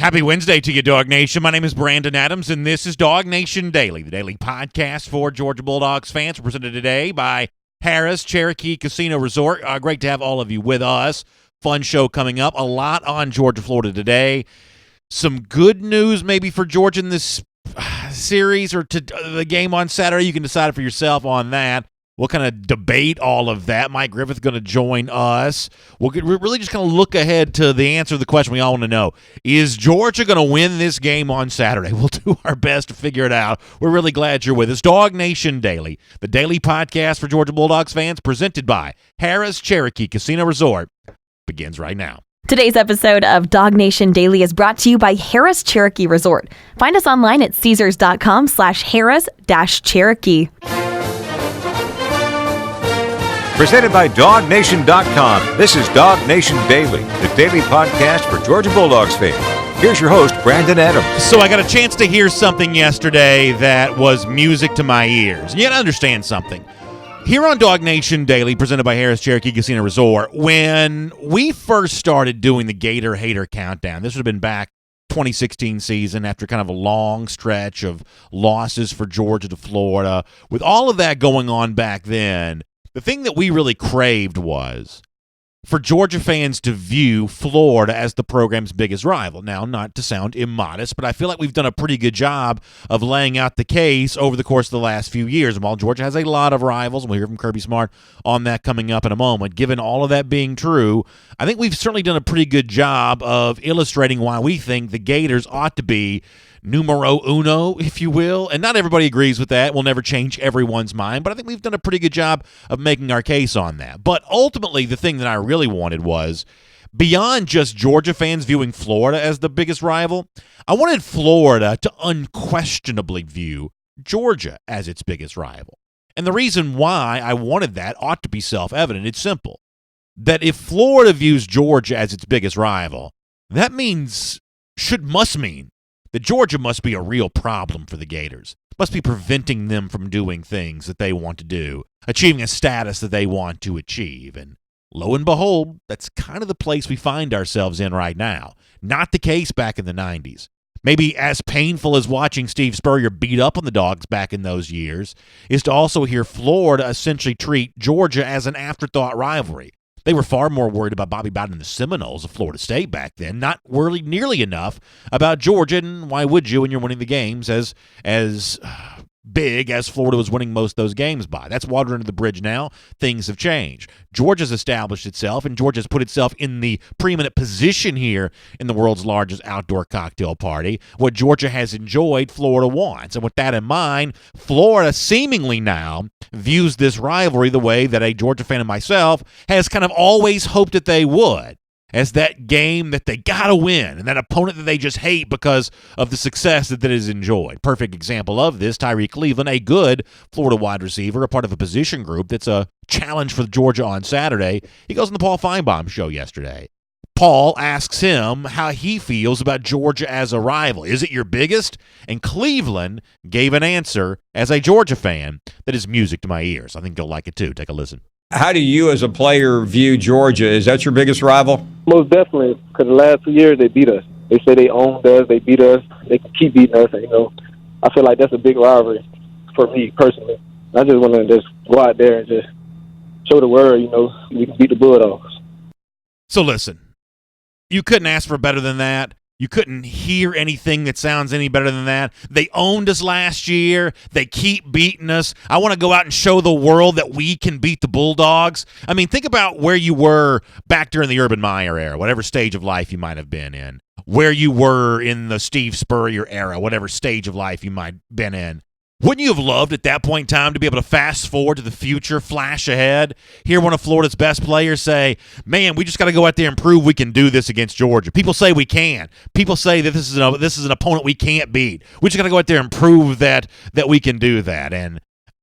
Happy Wednesday to you, Dog Nation. My name is Brandon Adams, and this is DawgNation Daily, the daily podcast for Georgia Bulldogs fans, presented today by Harrah's Cherokee Casino Resort. Great to have all of you with us. Fun show coming up. A lot on Georgia, Florida today. Some good news maybe for Georgia in this series or to the game on Saturday. You can decide for yourself on that. We'll kind of debate all of that. Mike Griffith's going to join us. We're really just going to look ahead to the answer to the question we all want to know. Is Georgia going to win this game on Saturday? We'll do our best to figure it out. We're really glad you're with us. DawgNation Daily, the daily podcast for Georgia Bulldogs fans, presented by Harrah's Cherokee Casino Resort, begins right now. Today's episode of DawgNation Daily is brought to you by Harrah's Cherokee Resort. Find us online at Caesars.com/Harrah's-Cherokee. Presented by DawgNation.com. This is DawgNation Daily, the daily podcast for Georgia Bulldogs fans. Here's your host, Brandon Adams. So I got a chance to hear something yesterday that was music to my ears. And you got to understand something. Here on DawgNation Daily, presented by Harrah's Cherokee Casino Resort, when we first started doing the Gator Hater Countdown, this would have been back 2016 season after kind of a long stretch of losses for Georgia to Florida. With all of that going on back then, the thing that we really craved was for Georgia fans to view Florida as the program's biggest rival. Now, not to sound immodest, but I feel like we've done a pretty good job of laying out the case over the course of the last few years. And while Georgia has a lot of rivals, and we'll hear from Kirby Smart on that coming up in a moment, given all of that being true, I think we've certainly done a pretty good job of illustrating why we think the Gators ought to be numero uno, if you will. And not everybody agrees with that. We'll never change everyone's mind, but I think we've done a pretty good job of making our case on that. But ultimately, the thing that I really wanted was, beyond just Georgia fans viewing Florida as the biggest rival, I wanted Florida to unquestionably view Georgia as its biggest rival. And the reason why I wanted that ought to be self-evident. It's simple. That if Florida views Georgia as its biggest rival, that must mean that Georgia must be a real problem for the Gators, must be preventing them from doing things that they want to do, achieving a status that they want to achieve. And lo and behold, that's kind of the place we find ourselves in right now. Not the case back in the 90s. Maybe as painful as watching Steve Spurrier beat up on the Dogs back in those years is to also hear Florida essentially treat Georgia as an afterthought rivalry. They were far more worried about Bobby Bowden and the Seminoles of Florida State back then, not worried nearly enough about Georgia. And why would you when you're winning the games as big as Florida was winning most of those games by? That's water under the bridge now. Things have changed. Georgia's established itself, and Georgia's put itself in the preeminent position here in the world's largest outdoor cocktail party. What Georgia has enjoyed, Florida wants. And with that in mind, Florida seemingly now views this rivalry the way that a Georgia fan and myself has kind of always hoped that they would, as that game that they got to win and that opponent that they just hate because of the success that it has enjoyed. Perfect example of this, Tyree Cleveland, a good Florida wide receiver, a part of a position group that's a challenge for Georgia on Saturday. He goes on the Paul Feinbaum show yesterday. Paul asks him how he feels about Georgia as a rival. Is it your biggest? And Cleveland gave an answer as a Georgia fan that is music to my ears. I think you'll like it too. Take a listen. How do you as a player view Georgia? Is that your biggest rival? Most definitely, because the last 2 years they beat us. They say they owned us, they beat us, they can keep beating us. And, I feel like that's a big rivalry for me personally. I just want to just go out there and just show the world, we can beat the Bulldogs. So listen, you couldn't ask for better than that. You couldn't hear anything that sounds any better than that. They owned us last year. They keep beating us. I want to go out and show the world that we can beat the Bulldogs. I mean, think about where you were back during the Urban Meyer era, whatever stage of life you might have been in, where you were in the Steve Spurrier era, whatever stage of life you might have been in. Wouldn't you have loved at that point in time to be able to fast forward to the future, flash ahead, hear one of Florida's best players say, man, we just got to go out there and prove we can do this against Georgia. People say we can. People say that this is an opponent we can't beat. We just got to go out there and prove that we can do that. And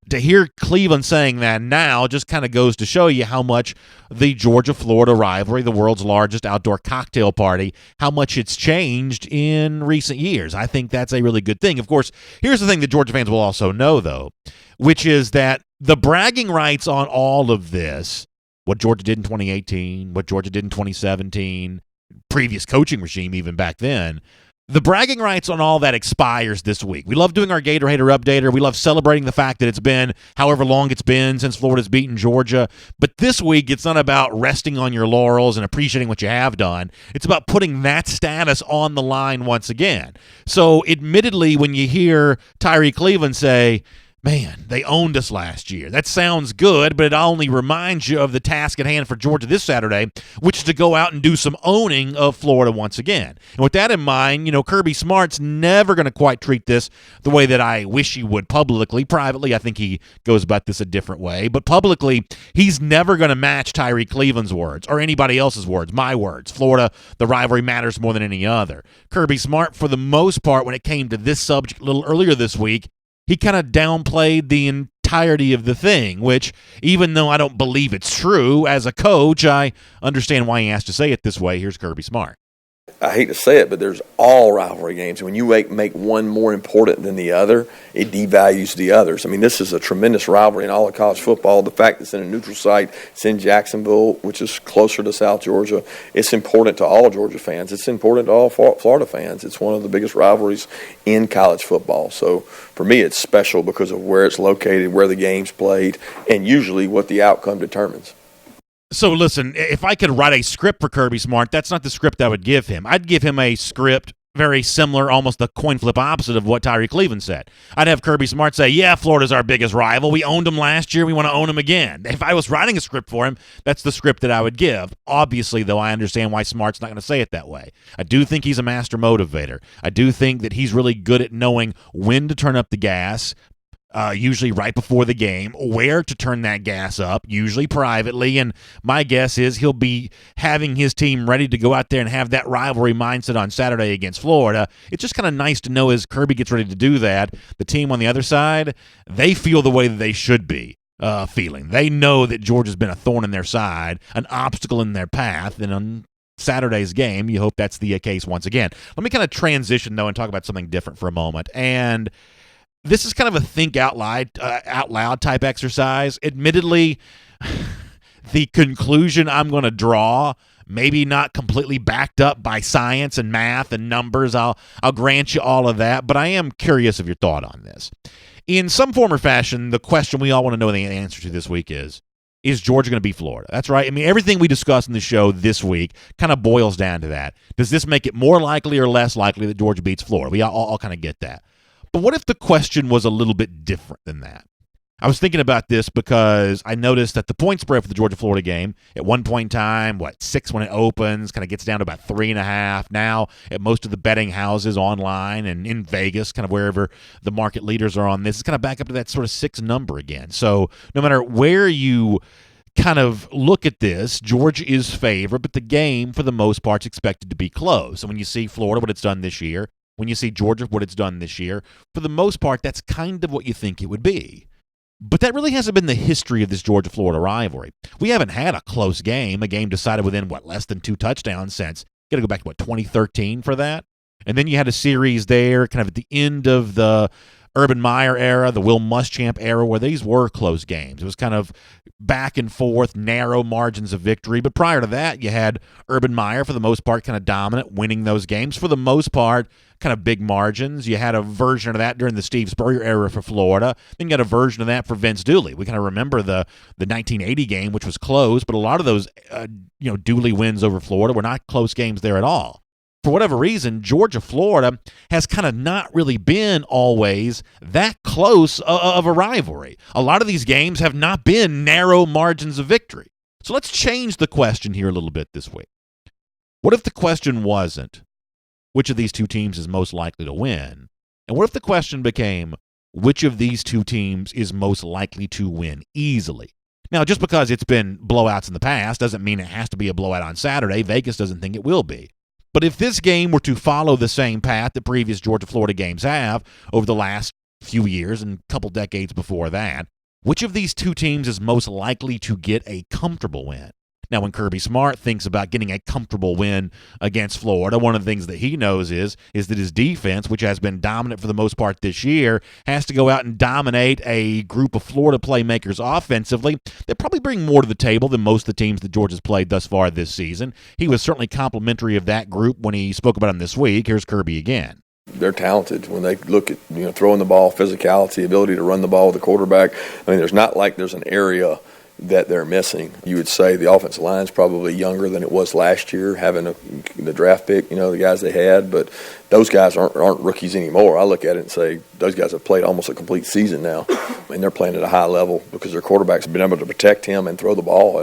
to hear Cleveland saying that now just kind of goes to show you how much the Georgia-Florida rivalry, the world's largest outdoor cocktail party, how much it's changed in recent years. I think that's a really good thing. Of course, here's the thing that Georgia fans will also know, though, which is that the bragging rights on all of this, what Georgia did in 2018, what Georgia did in 2017, previous coaching regime even back then, The bragging rights on all that expires this week. We love doing our Gator Hater Updater. We love celebrating the fact that it's been however long it's been since Florida's beaten Georgia. But this week, it's not about resting on your laurels and appreciating what you have done. It's about putting that status on the line once again. So, admittedly, when you hear Tyree Cleveland say, man, they owned us last year. That sounds good, but it only reminds you of the task at hand for Georgia this Saturday, which is to go out and do some owning of Florida once again. And with that in mind, Kirby Smart's never going to quite treat this the way that I wish he would publicly. Privately, I think he goes about this a different way. But publicly, he's never going to match Tyree Cleveland's words or anybody else's words, my words. Florida, the rivalry matters more than any other. Kirby Smart, for the most part, when it came to this subject a little earlier this week, he kind of downplayed the entirety of the thing, which, even though I don't believe it's true, as a coach, I understand why he has to say it this way. Here's Kirby Smart. I hate to say it, but there's all rivalry games. When you make one more important than the other, it devalues the others. I mean, this is a tremendous rivalry in all of college football. The fact it's in a neutral site, it's in Jacksonville, which is closer to South Georgia. It's important to all Georgia fans. It's important to all Florida fans. It's one of the biggest rivalries in college football. So for me, it's special because of where it's located, where the game's played, and usually what the outcome determines. So listen, if I could write a script for Kirby Smart, that's not the script I would give him. I'd give him a script very similar, almost the coin flip opposite of what Tyree Cleveland said. I'd have Kirby Smart say, yeah, Florida's our biggest rival. We owned them last year. We want to own them again. If I was writing a script for him, that's the script that I would give. Obviously, though, I understand why Smart's not going to say it that way. I do think he's a master motivator. I do think that he's really good at knowing when to turn up the gas, usually right before the game, where to turn that gas up, usually privately, and my guess is he'll be having his team ready to go out there and have that rivalry mindset on Saturday against Florida. It's just kind of nice to know as Kirby gets ready to do that, the team on the other side, they feel the way that they should be feeling. They know that Georgia's been a thorn in their side, an obstacle in their path, and on Saturday's game, you hope that's the case once again. Let me kind of transition, though, and talk about something different for a moment, and this is kind of a think out loud type exercise. Admittedly, the conclusion I'm going to draw, maybe not completely backed up by science and math and numbers. I'll grant you all of that, but I am curious of your thought on this. In some form or fashion, the question we all want to know the answer to this week is Georgia going to beat Florida? That's right. I mean, everything we discussed in the show this week kind of boils down to that. Does this make it more likely or less likely that Georgia beats Florida? We all kind of get that. But what if the question was a little bit different than that? I was thinking about this because I noticed that the point spread for the Georgia-Florida game at one point in time, 6 when it opens, kind of gets down to about 3.5. Now at most of the betting houses online and in Vegas, kind of wherever the market leaders are on this, it's kind of back up to that sort of 6 number again. So no matter where you kind of look at this, Georgia is favored, but the game for the most part is expected to be close. And when you see Florida, what it's done this year, when you see Georgia, what it's done this year, for the most part, that's kind of what you think it would be. But that really hasn't been the history of this Georgia-Florida rivalry. We haven't had a close game, a game decided within, less than 2 touchdowns since, you got to go back to, 2013 for that? And then you had a series there, kind of at the end of the Urban Meyer era, the Will Muschamp era, where these were close games. It was kind of back and forth, narrow margins of victory. But prior to that, you had Urban Meyer, for the most part, kind of dominant, winning those games. For the most part, kind of big margins. You had a version of that during the Steve Spurrier era for Florida. Then you got a version of that for Vince Dooley. We kind of remember the 1980 game, which was close, but a lot of those Dooley wins over Florida were not close games there at all. For whatever reason, Georgia-Florida has kind of not really been always that close of a rivalry. A lot of these games have not been narrow margins of victory. So let's change the question here a little bit this week. What if the question wasn't, which of these two teams is most likely to win? And what if the question became, which of these two teams is most likely to win easily? Now, just because it's been blowouts in the past doesn't mean it has to be a blowout on Saturday. Vegas doesn't think it will be. But if this game were to follow the same path that previous Georgia-Florida games have over the last few years and a couple decades before that, which of these two teams is most likely to get a comfortable win? Now, when Kirby Smart thinks about getting a comfortable win against Florida, one of the things that he knows is that his defense, which has been dominant for the most part this year, has to go out and dominate a group of Florida playmakers offensively that probably bring more to the table than most of the teams that Georgia's played thus far this season. He was certainly complimentary of that group when he spoke about them this week. Here's Kirby again. They're talented when they look at throwing the ball, physicality, ability to run the ball with the quarterback. I mean, there's not like there's an area that they're missing. You would say the offensive line's probably younger than it was last year, having the draft pick, the guys they had, but those guys aren't rookies anymore. I look at it and say those guys have played almost a complete season now, and they're playing at a high level because their quarterbacks have been able to protect him and throw the ball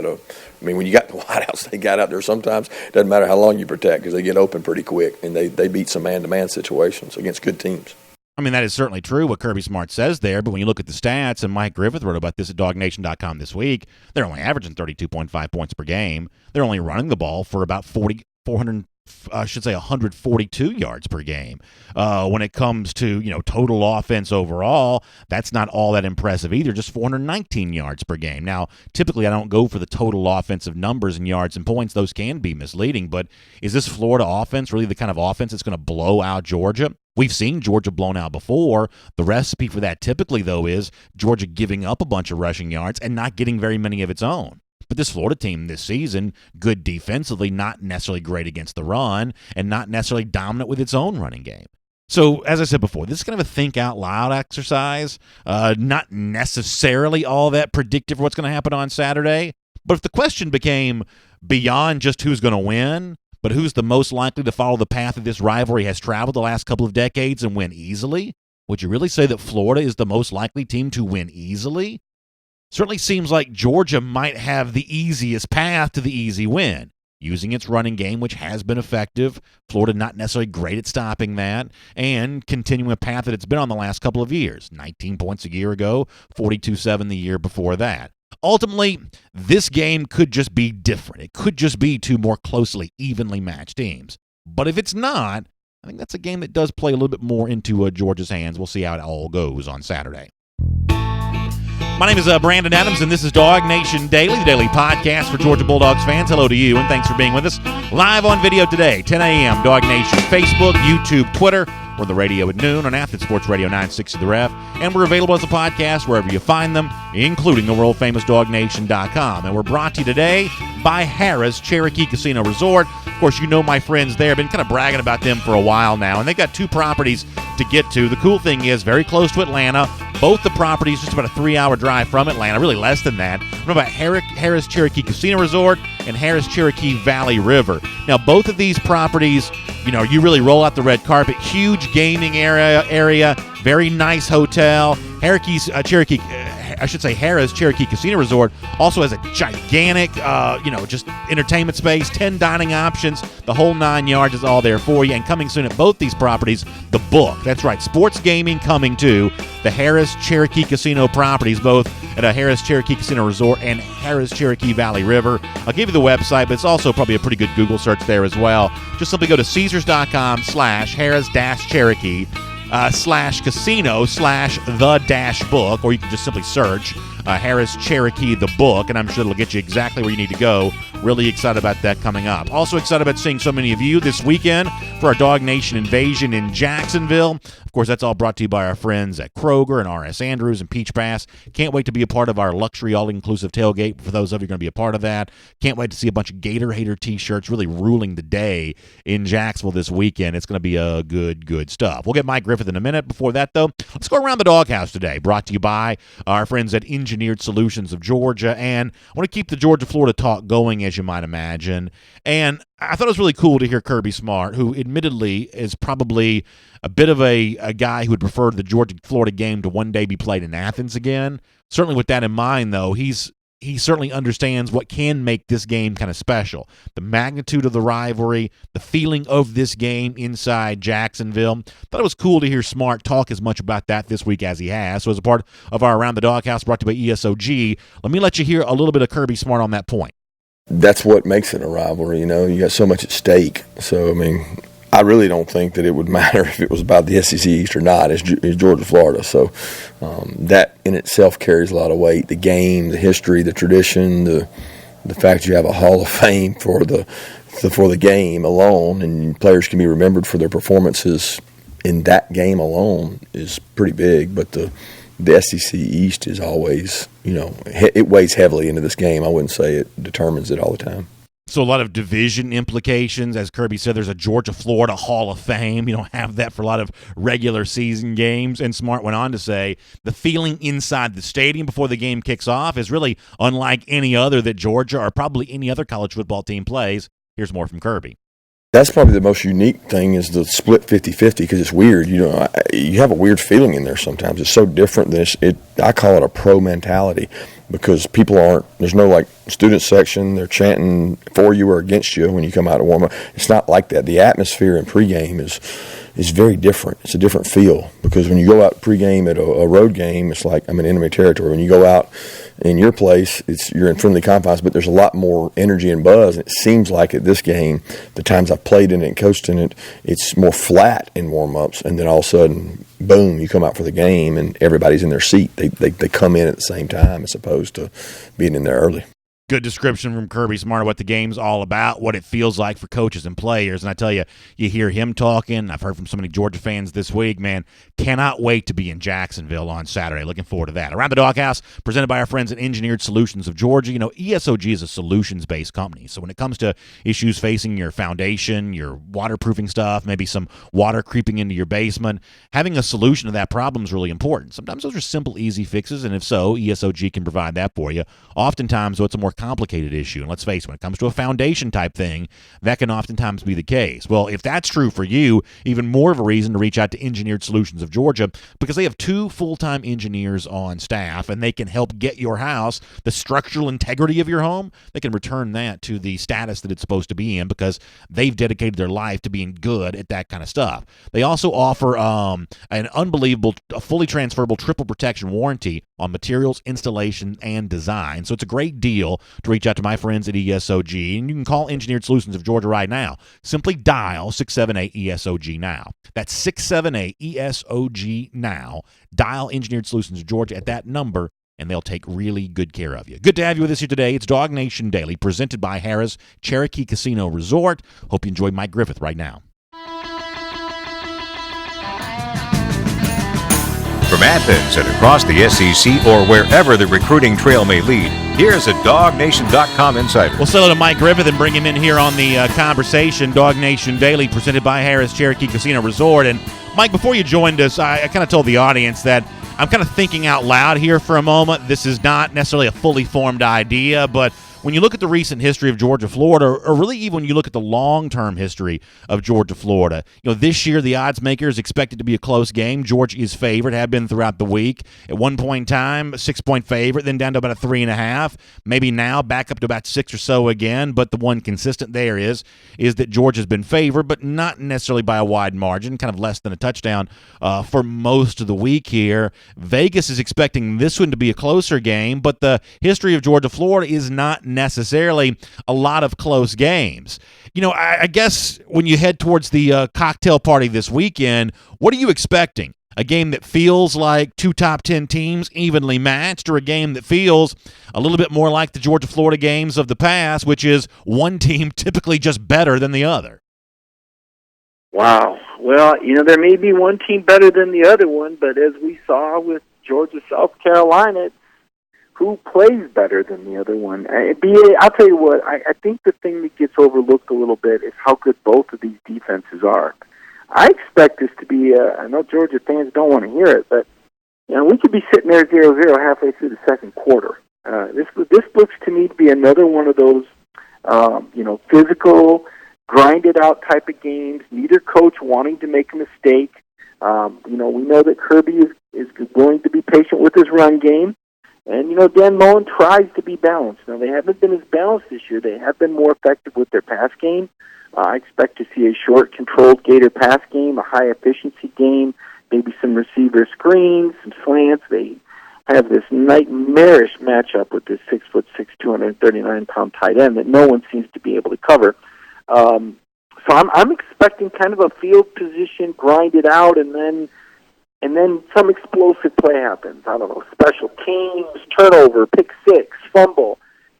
when you got the wideouts they got out there sometimes, it doesn't matter how long you protect because they get open pretty quick, and they beat some man-to-man situations against good teams. I mean, that is certainly true what Kirby Smart says there, but when you look at the stats, and Mike Griffith wrote about this at DawgNation.com this week, they're only averaging 32.5 points per game. They're only running the ball for about 142 yards per game. When it comes to, total offense overall, that's not all that impressive either, just 419 yards per game. Now, typically I don't go for the total offensive numbers and yards and points. Those can be misleading, but is this Florida offense really the kind of offense that's going to blow out Georgia? We've seen Georgia blown out before. The recipe for that typically, though, is Georgia giving up a bunch of rushing yards and not getting very many of its own. But this Florida team this season, good defensively, not necessarily great against the run, and not necessarily dominant with its own running game. So, as I said before, this is kind of a think-out-loud exercise, not necessarily all that predictive for what's going to happen on Saturday. But if the question became beyond just who's going to win, but who's the most likely to follow the path that this rivalry has traveled the last couple of decades and win easily, would you really say that Florida is the most likely team to win easily? Certainly seems like Georgia might have the easiest path to the easy win, using its running game, which has been effective. Florida not necessarily great at stopping that, and continuing a path that it's been on the last couple of years. 19 points a year ago, 42-7 the year before that. Ultimately, this game could just be different. It could just be two more closely, evenly matched teams. But if it's not, I think that's a game that does play a little bit more into Georgia's hands. We'll see how it all goes on Saturday. My name is Brandon Adams, and this is DawgNation Daily, the daily podcast for Georgia Bulldogs fans. Hello to you, and thanks for being with us. Live on video today, 10 a.m., DawgNation, Facebook, YouTube, Twitter. We're the radio at noon on Athens Sports Radio 960 The Ref, and we're available as a podcast wherever you find them, including the world-famous DawgNation.com. And we're brought to you today by Harrah's Cherokee Casino Resort. Of course, you know my friends there. I've been kind of bragging about them for a while now, and they've got two properties to get to. The cool thing is, very close to Atlanta. Both the properties just about a 3-hour drive from Atlanta, really less than that. What about Harrah's Cherokee Casino Resort and Harrah's Cherokee Valley River? Now, both of these properties, you really roll out the red carpet. Huge gaming area, very nice hotel. Harrah's Cherokee Casino Resort also has a gigantic, just entertainment space, 10 dining options. The whole 9 yards is all there for you. And coming soon at both these properties, the book. That's right, sports gaming coming to the Harrah's Cherokee Casino properties, both at a Harrah's Cherokee Casino Resort and Harrah's Cherokee Valley River. I'll give you the website, but it's also probably a pretty good Google search there as well. Just simply go to Caesars.com/Harrah's-Cherokee. /casino/the-book, or you can just simply search Harrah's Cherokee the book, and I'm sure it'll get you exactly where you need to go. Really excited about that coming up. Also excited about seeing so many of you this weekend for our DawgNation invasion in Jacksonville. Of course, that's all brought to you by our friends at Kroger and R.S. Andrews and Peach Pass. Can't wait to be a part of our luxury all-inclusive tailgate for those of you going to be a part of that. Can't wait to see a bunch of Gator Hater t-shirts really ruling the day in Jacksonville this weekend. It's going to be a good stuff. We'll get Mike Griffith in a minute. Before that, though, let's go around the doghouse today, brought to you by our friends at Engineered Solutions of Georgia. And I want to keep the Georgia-Florida talk going, as you might imagine. And I thought it was really cool to hear Kirby Smart, who admittedly is probably a bit of a guy who would prefer the Georgia-Florida game to one day be played in Athens again. Certainly with that in mind, though, he certainly understands what can make this game kind of special. The magnitude of the rivalry, the feeling of this game inside Jacksonville. Thought it was cool to hear Smart talk as much about that this week as he has. So as a part of our Around the Doghouse brought to you by ESOG, let me let you hear a little bit of Kirby Smart on that point. That's what makes it a rivalry, you got so much at stake. So, I really don't think that it would matter if it was about the SEC East or not. It's Georgia, Florida. So that in itself carries a lot of weight. The game, the history, the tradition, the the fact you have a Hall of Fame for the game alone, and players can be remembered for their performances in that game alone is pretty big. But the SEC East is always, it weighs heavily into this game. I wouldn't say it determines it all the time. So a lot of division implications. As Kirby said, there's a Georgia-Florida Hall of Fame. You don't have that for a lot of regular season games. And Smart went on to say the feeling inside the stadium before the game kicks off is really unlike any other that Georgia or probably any other college football team plays. Here's more from Kirby. That's probably the most unique thing is the split 50-50 because it's weird. You have a weird feeling in there sometimes. It's so different than I call it a pro mentality because people there's no student section. They're chanting for you or against you when you come out of warm up. It's not like that. The atmosphere in pregame is very different. It's a different feel because when you go out pregame at a road game, it's like I'm in enemy territory. When you go out in your place, you're in friendly confines, but there's a lot more energy and buzz. And it seems like at this game, the times I've played in it and coached in it, it's more flat in warm-ups, and then all of a sudden, boom, you come out for the game, and everybody's in their seat. They come in at the same time as opposed to being in there early. Good description from Kirby Smart of what the game's all about, what it feels like for coaches and players. And I tell you, you hear him talking. I've heard from so many Georgia fans this week, man. Cannot wait to be in Jacksonville on Saturday. Looking forward to that. Around the Doghouse, presented by our friends at Engineered Solutions of Georgia. ESOG is a solutions-based company. So when it comes to issues facing your foundation, your waterproofing stuff, maybe some water creeping into your basement, having a solution to that problem is really important. Sometimes those are simple, easy fixes, and if so, ESOG can provide that for you. Oftentimes, though, it's a more complicated issue. And let's face it, when it comes to a foundation type thing, that can oftentimes be the case. Well, if that's true for you, even more of a reason to reach out to Engineered Solutions of Georgia because they have 2 full-time engineers on staff and they can help get your house, the structural integrity of your home, they can return that to the status that it's supposed to be in because they've dedicated their life to being good at that kind of stuff. They also offer an unbelievable, fully transferable triple protection warranty on materials, installation, and design. So it's a great deal to reach out to my friends at ESOG, and you can call Engineered Solutions of Georgia right now. Simply dial 678-ESOG now. That's 678-ESOG now. Dial Engineered Solutions of Georgia at that number, and they'll take really good care of you. Good to have you with us here today. It's DawgNation Daily, presented by Harrah's Cherokee Casino Resort. Hope you enjoy Mike Griffith right now. From Athens and across the SEC or wherever the recruiting trail may lead, here's a DawgNation.com insider. We'll settle to Mike Griffith and bring him in here on the conversation. DawgNation Daily, presented by Harrah's Cherokee Casino Resort. And Mike, before you joined us, I kind of told the audience that I'm kind of thinking out loud here for a moment. This is not necessarily a fully formed idea, but when you look at the recent history of Georgia-Florida, or really even when you look at the long-term history of Georgia-Florida, this year the odds makers expect it to be a close game. Georgia is favored, have been throughout the week. At one point in time, a 6-point favorite, then down to about a 3.5. Maybe now back up to about 6 or so again, but the one consistent there is that Georgia's been favored, but not necessarily by a wide margin, kind of less than a touchdown for most of the week here. Vegas is expecting this one to be a closer game, but the history of Georgia-Florida is not necessarily a lot of close games. I guess when you head towards the cocktail party this weekend, what are you expecting? A game that feels like 2 top 10 teams evenly matched, or a game that feels a little bit more like the Georgia-Florida games of the past, which is one team typically just better than the other? Wow. Well, there may be one team better than the other one, but as we saw with Georgia-South Carolina, who plays better than the other one? I'll tell you what, I think the thing that gets overlooked a little bit is how good both of these defenses are. I expect this to be, I know Georgia fans don't want to hear it, but we could be sitting there 0-0 halfway through the second quarter. This looks to me to be another one of those, physical, grinded-out type of games, neither coach wanting to make a mistake. We know that Kirby is going to be patient with his run game. And, Dan Mullen tries to be balanced. Now, they haven't been as balanced this year. They have been more effective with their pass game. I expect to see a short, controlled Gator pass game, a high-efficiency game, maybe some receiver screens, some slants. They have this nightmarish matchup with this 6'6", 239-pound tight end that no one seems to be able to cover. So I'm expecting kind of a field position, grind it out, and then some explosive play happens. I don't know, special teams, turnover, pick six, fumble.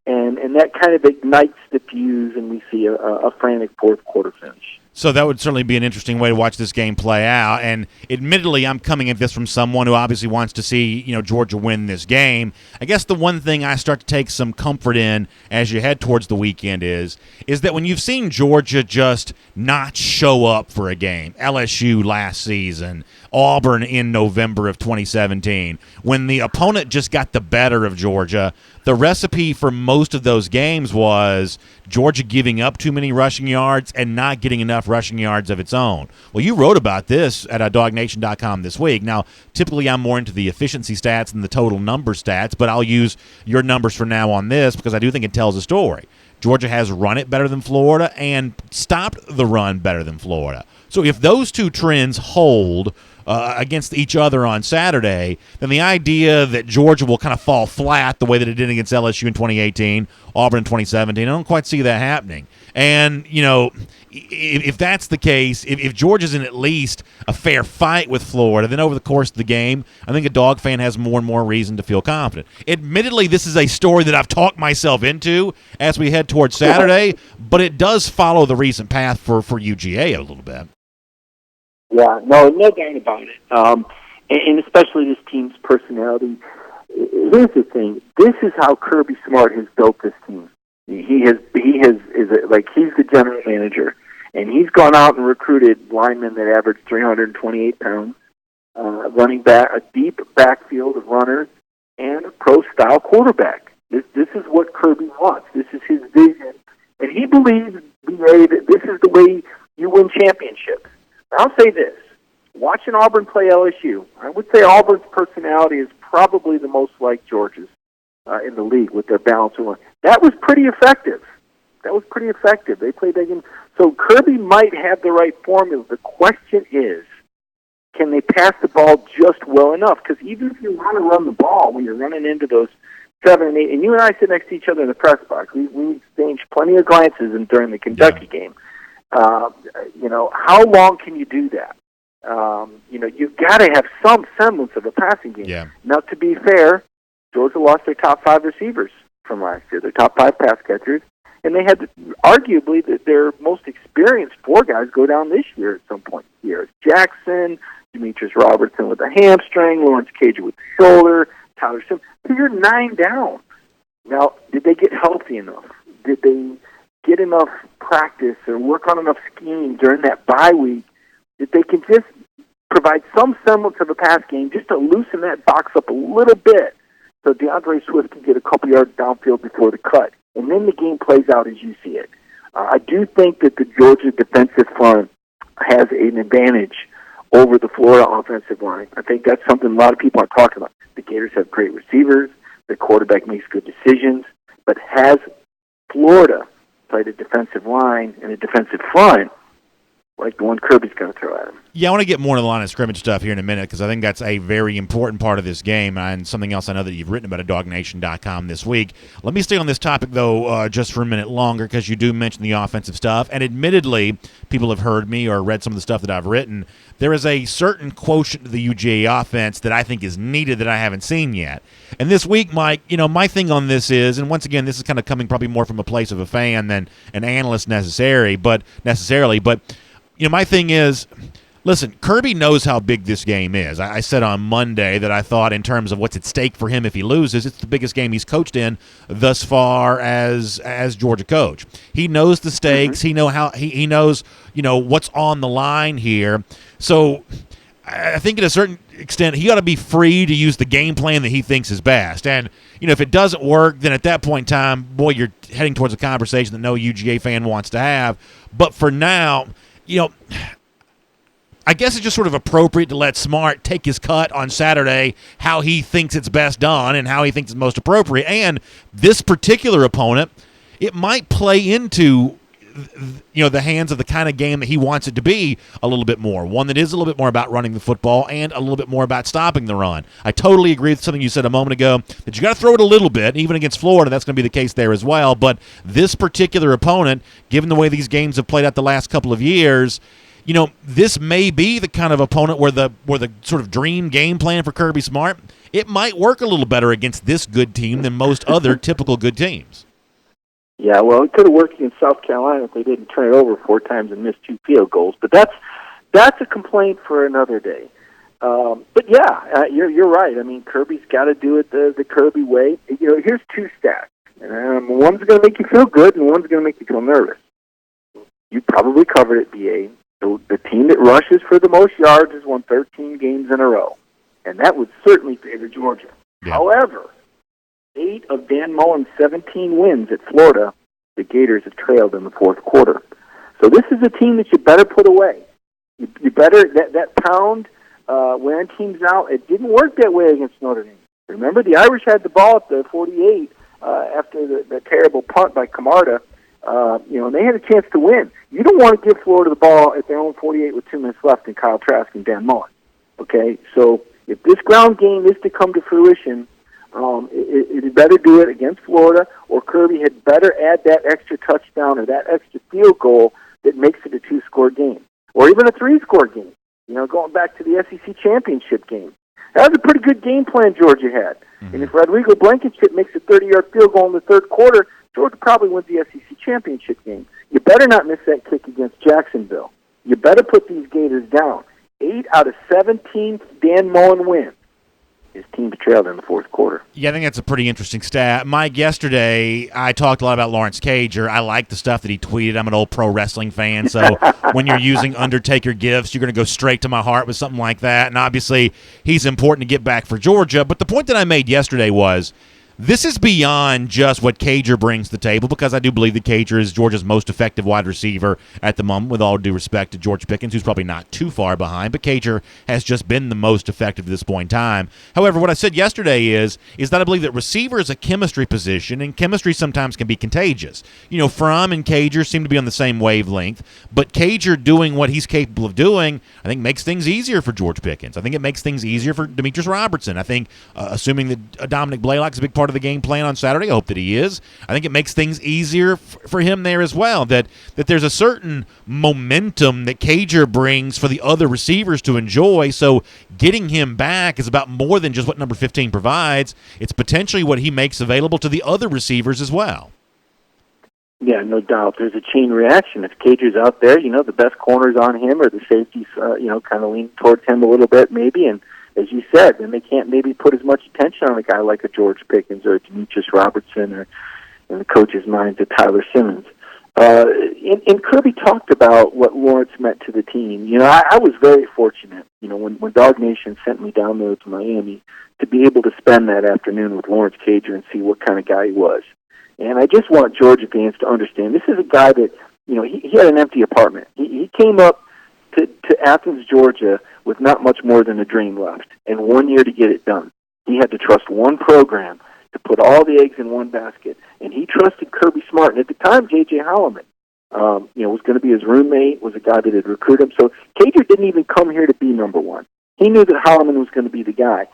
and that kind of ignites the fuse, and we see a frantic fourth quarter finish. So that would certainly be an interesting way to watch this game play out. And admittedly, I'm coming at this from someone who obviously wants to see, Georgia win this game. I guess the one thing I start to take some comfort in as you head towards the weekend is that when you've seen Georgia just not show up for a game, LSU last season, Auburn in November of 2017, when the opponent just got the better of Georgia, the recipe for most of those games was Georgia giving up too many rushing yards and not getting enough rushing yards of its own. Well, you wrote about this at DawgNation.com this week. Now, typically I'm more into the efficiency stats than the total number stats, but I'll use your numbers for now on this because I do think it tells a story. Georgia has run it better than Florida and stopped the run better than Florida. So if those two trends hold against each other on Saturday, then the idea that Georgia will kind of fall flat the way that it did against LSU in 2018, Auburn in 2017, I don't quite see that happening. And, if that's the case, if Georgia's in at least a fair fight with Florida, then over the course of the game, I think a Dog fan has more and more reason to feel confident. Admittedly, this is a story that I've talked myself into as we head towards Saturday, but it does follow the recent path for UGA a little bit. Yeah, no doubt about it. And especially this team's personality. Here's the thing: this is how Kirby Smart has built this team. He's the general manager, and he's gone out and recruited linemen that average 328 pounds, running back, a deep backfield of runners, and a pro-style quarterback. This is what Kirby wants. This is his vision, and he believes, BA, that this is the way you win championships. I'll say this. Watching Auburn play LSU, I would say Auburn's personality is probably the most like Georgia's in the league with their balance of run. That was pretty effective. They played that game. So Kirby might have the right formula. The question is, can they pass the ball just well enough? Because even if you want to run the ball when you're running into those 7 and 8, and you and I sit next to each other in the press box, we exchanged plenty of glances during the Kentucky game. How long can you do that? You've got to have some semblance of a passing game. Yeah. Now, to be fair, Georgia lost their top 5 receivers from last year, their top 5 pass catchers, and they had arguably their most experienced 4 guys go down this year at some point. Here, Jackson, Demetrius Robertson with a hamstring, Lawrence Cager with the shoulder, Tyler Sims. So you're 9 down. Now, did they get healthy enough? Did they get enough practice or work on enough scheme during that bye week that they can just provide some semblance of a pass game just to loosen that box up a little bit so DeAndre Swift can get a couple yards downfield before the cut. And then the game plays out as you see it. I do think that the Georgia defensive front has an advantage over the Florida offensive line. I think that's something a lot of people are talking about. The Gators have great receivers. The quarterback makes good decisions. But has Florida played a defensive line and a defensive front like the one Kirby's going to throw at him? Yeah, I want to get more to the line of scrimmage stuff here in a minute because I think that's a very important part of this game and something else I know that you've written about at DawgNation.com this week. Let me stay on this topic, though, just for a minute longer because you do mention the offensive stuff. And admittedly, people have heard me or read some of the stuff that I've written. There is a certain quotient to the UGA offense that I think is needed that I haven't seen yet. And this week, Mike, my thing on this is, and once again, this is kind of coming probably more from a place of a fan than an analyst necessarily, but my thing is, listen, Kirby knows how big this game is. I said on Monday that I thought in terms of what's at stake for him if he loses, it's the biggest game he's coached in thus far as Georgia coach. He knows the stakes. Mm-hmm. He knows what's on the line here. So I think at a certain extent he ought to be free to use the game plan that he thinks is best. And if it doesn't work, then at that point in time, boy, you're heading towards a conversation that no UGA fan wants to have. But for now, I guess it's just sort of appropriate to let Smart take his cut on Saturday, how he thinks it's best done and how he thinks it's most appropriate. And this particular opponent, it might play into the hands of the kind of game that he wants it to be a little bit more. One that is a little bit more about running the football and a little bit more about stopping the run. I totally agree with something you said a moment ago, that you got to throw it a little bit. Even against Florida, that's going to be the case there as well. But this particular opponent, given the way these games have played out the last couple of years, this may be the kind of opponent where the sort of dream game plan for Kirby Smart, it might work a little better against this good team than most other typical good teams. Yeah, well, it could have worked against South Carolina if they didn't turn it over 4 times and miss 2 field goals. But that's a complaint for another day. But yeah, you're right. I mean, Kirby's got to do it the Kirby way. Here's 2 stats. One's going to make you feel good, and one's going to make you feel nervous. You probably covered it, BA. The team that rushes for the most yards has won 13 games in a row, and that would certainly favor Georgia. Yeah. However, 8 of Dan Mullen's 17 wins at Florida, the Gators have trailed in the fourth quarter. So this is a team that you better put away. You better that pound wearing teams out. It didn't work that way against Notre Dame. Remember, the Irish had the ball at the 48 after the terrible punt by Camarda. And they had a chance to win. You don't want to give Florida the ball at their own 48 with 2 minutes left and Kyle Trask and Dan Mullen. Okay, so if this ground game is to come to fruition, it better do it against Florida, or Kirby had better add that extra touchdown or that extra field goal that makes it a 2-score game, or even a 3-score game. Going back to the SEC championship game. That was a pretty good game plan Georgia had. Mm-hmm. And if Rodrigo Blankenship makes a 30-yard field goal in the third quarter, Georgia probably wins the SEC championship game. You better not miss that kick against Jacksonville. You better put these Gators down. 8 out of 17 Dan Mullen wins. His team trailed in the fourth quarter. Yeah, I think that's a pretty interesting stat. Mike, yesterday I talked a lot about Lawrence Cager. I like the stuff that he tweeted. I'm an old pro wrestling fan, so when you're using Undertaker gifts, you're going to go straight to my heart with something like that. And obviously, he's important to get back for Georgia. But the point that I made yesterday was, this is beyond just what Cager brings to the table, because I do believe that Cager is Georgia's most effective wide receiver at the moment, with all due respect to George Pickens, who's probably not too far behind, but Cager has just been the most effective at this point in time. However, what I said yesterday is that I believe that receiver is a chemistry position, and chemistry sometimes can be contagious. Fromm and Cager seem to be on the same wavelength, but Cager doing what he's capable of doing, I think, makes things easier for George Pickens. I think it makes things easier for Demetrius Robertson. I think, assuming that Dominic Blaylock's a big part of the game plan on Saturday, I hope that he is. I think it makes things easier for him there as well, that there's a certain momentum that Cager brings for the other receivers to enjoy, so getting him back is about more than just what number 15 provides. It's potentially what he makes available to the other receivers as well. Yeah, no doubt. There's a chain reaction. If Cager's out there, the best corner's on him, or the safeties, kind of lean towards him a little bit maybe, and as you said, then they can't maybe put as much attention on a guy like a George Pickens or a Demetrius Robertson, or in the coach's mind, to Tyler Simmons. And Kirby talked about what Lawrence meant to the team. I was very fortunate, when DawgNation sent me down there to Miami, to be able to spend that afternoon with Lawrence Cager and see what kind of guy he was. And I just want Georgia fans to understand, this is a guy that, he had an empty apartment. He came up to Athens, Georgia, with not much more than a dream left, and 1 year to get it done. He had to trust one program to put all the eggs in one basket, and he trusted Kirby Smart. And at the time, J.J. Holloman, was going to be his roommate, was a guy that had recruited him. So Cager didn't even come here to be number one. He knew that Holloman was going to be the guy.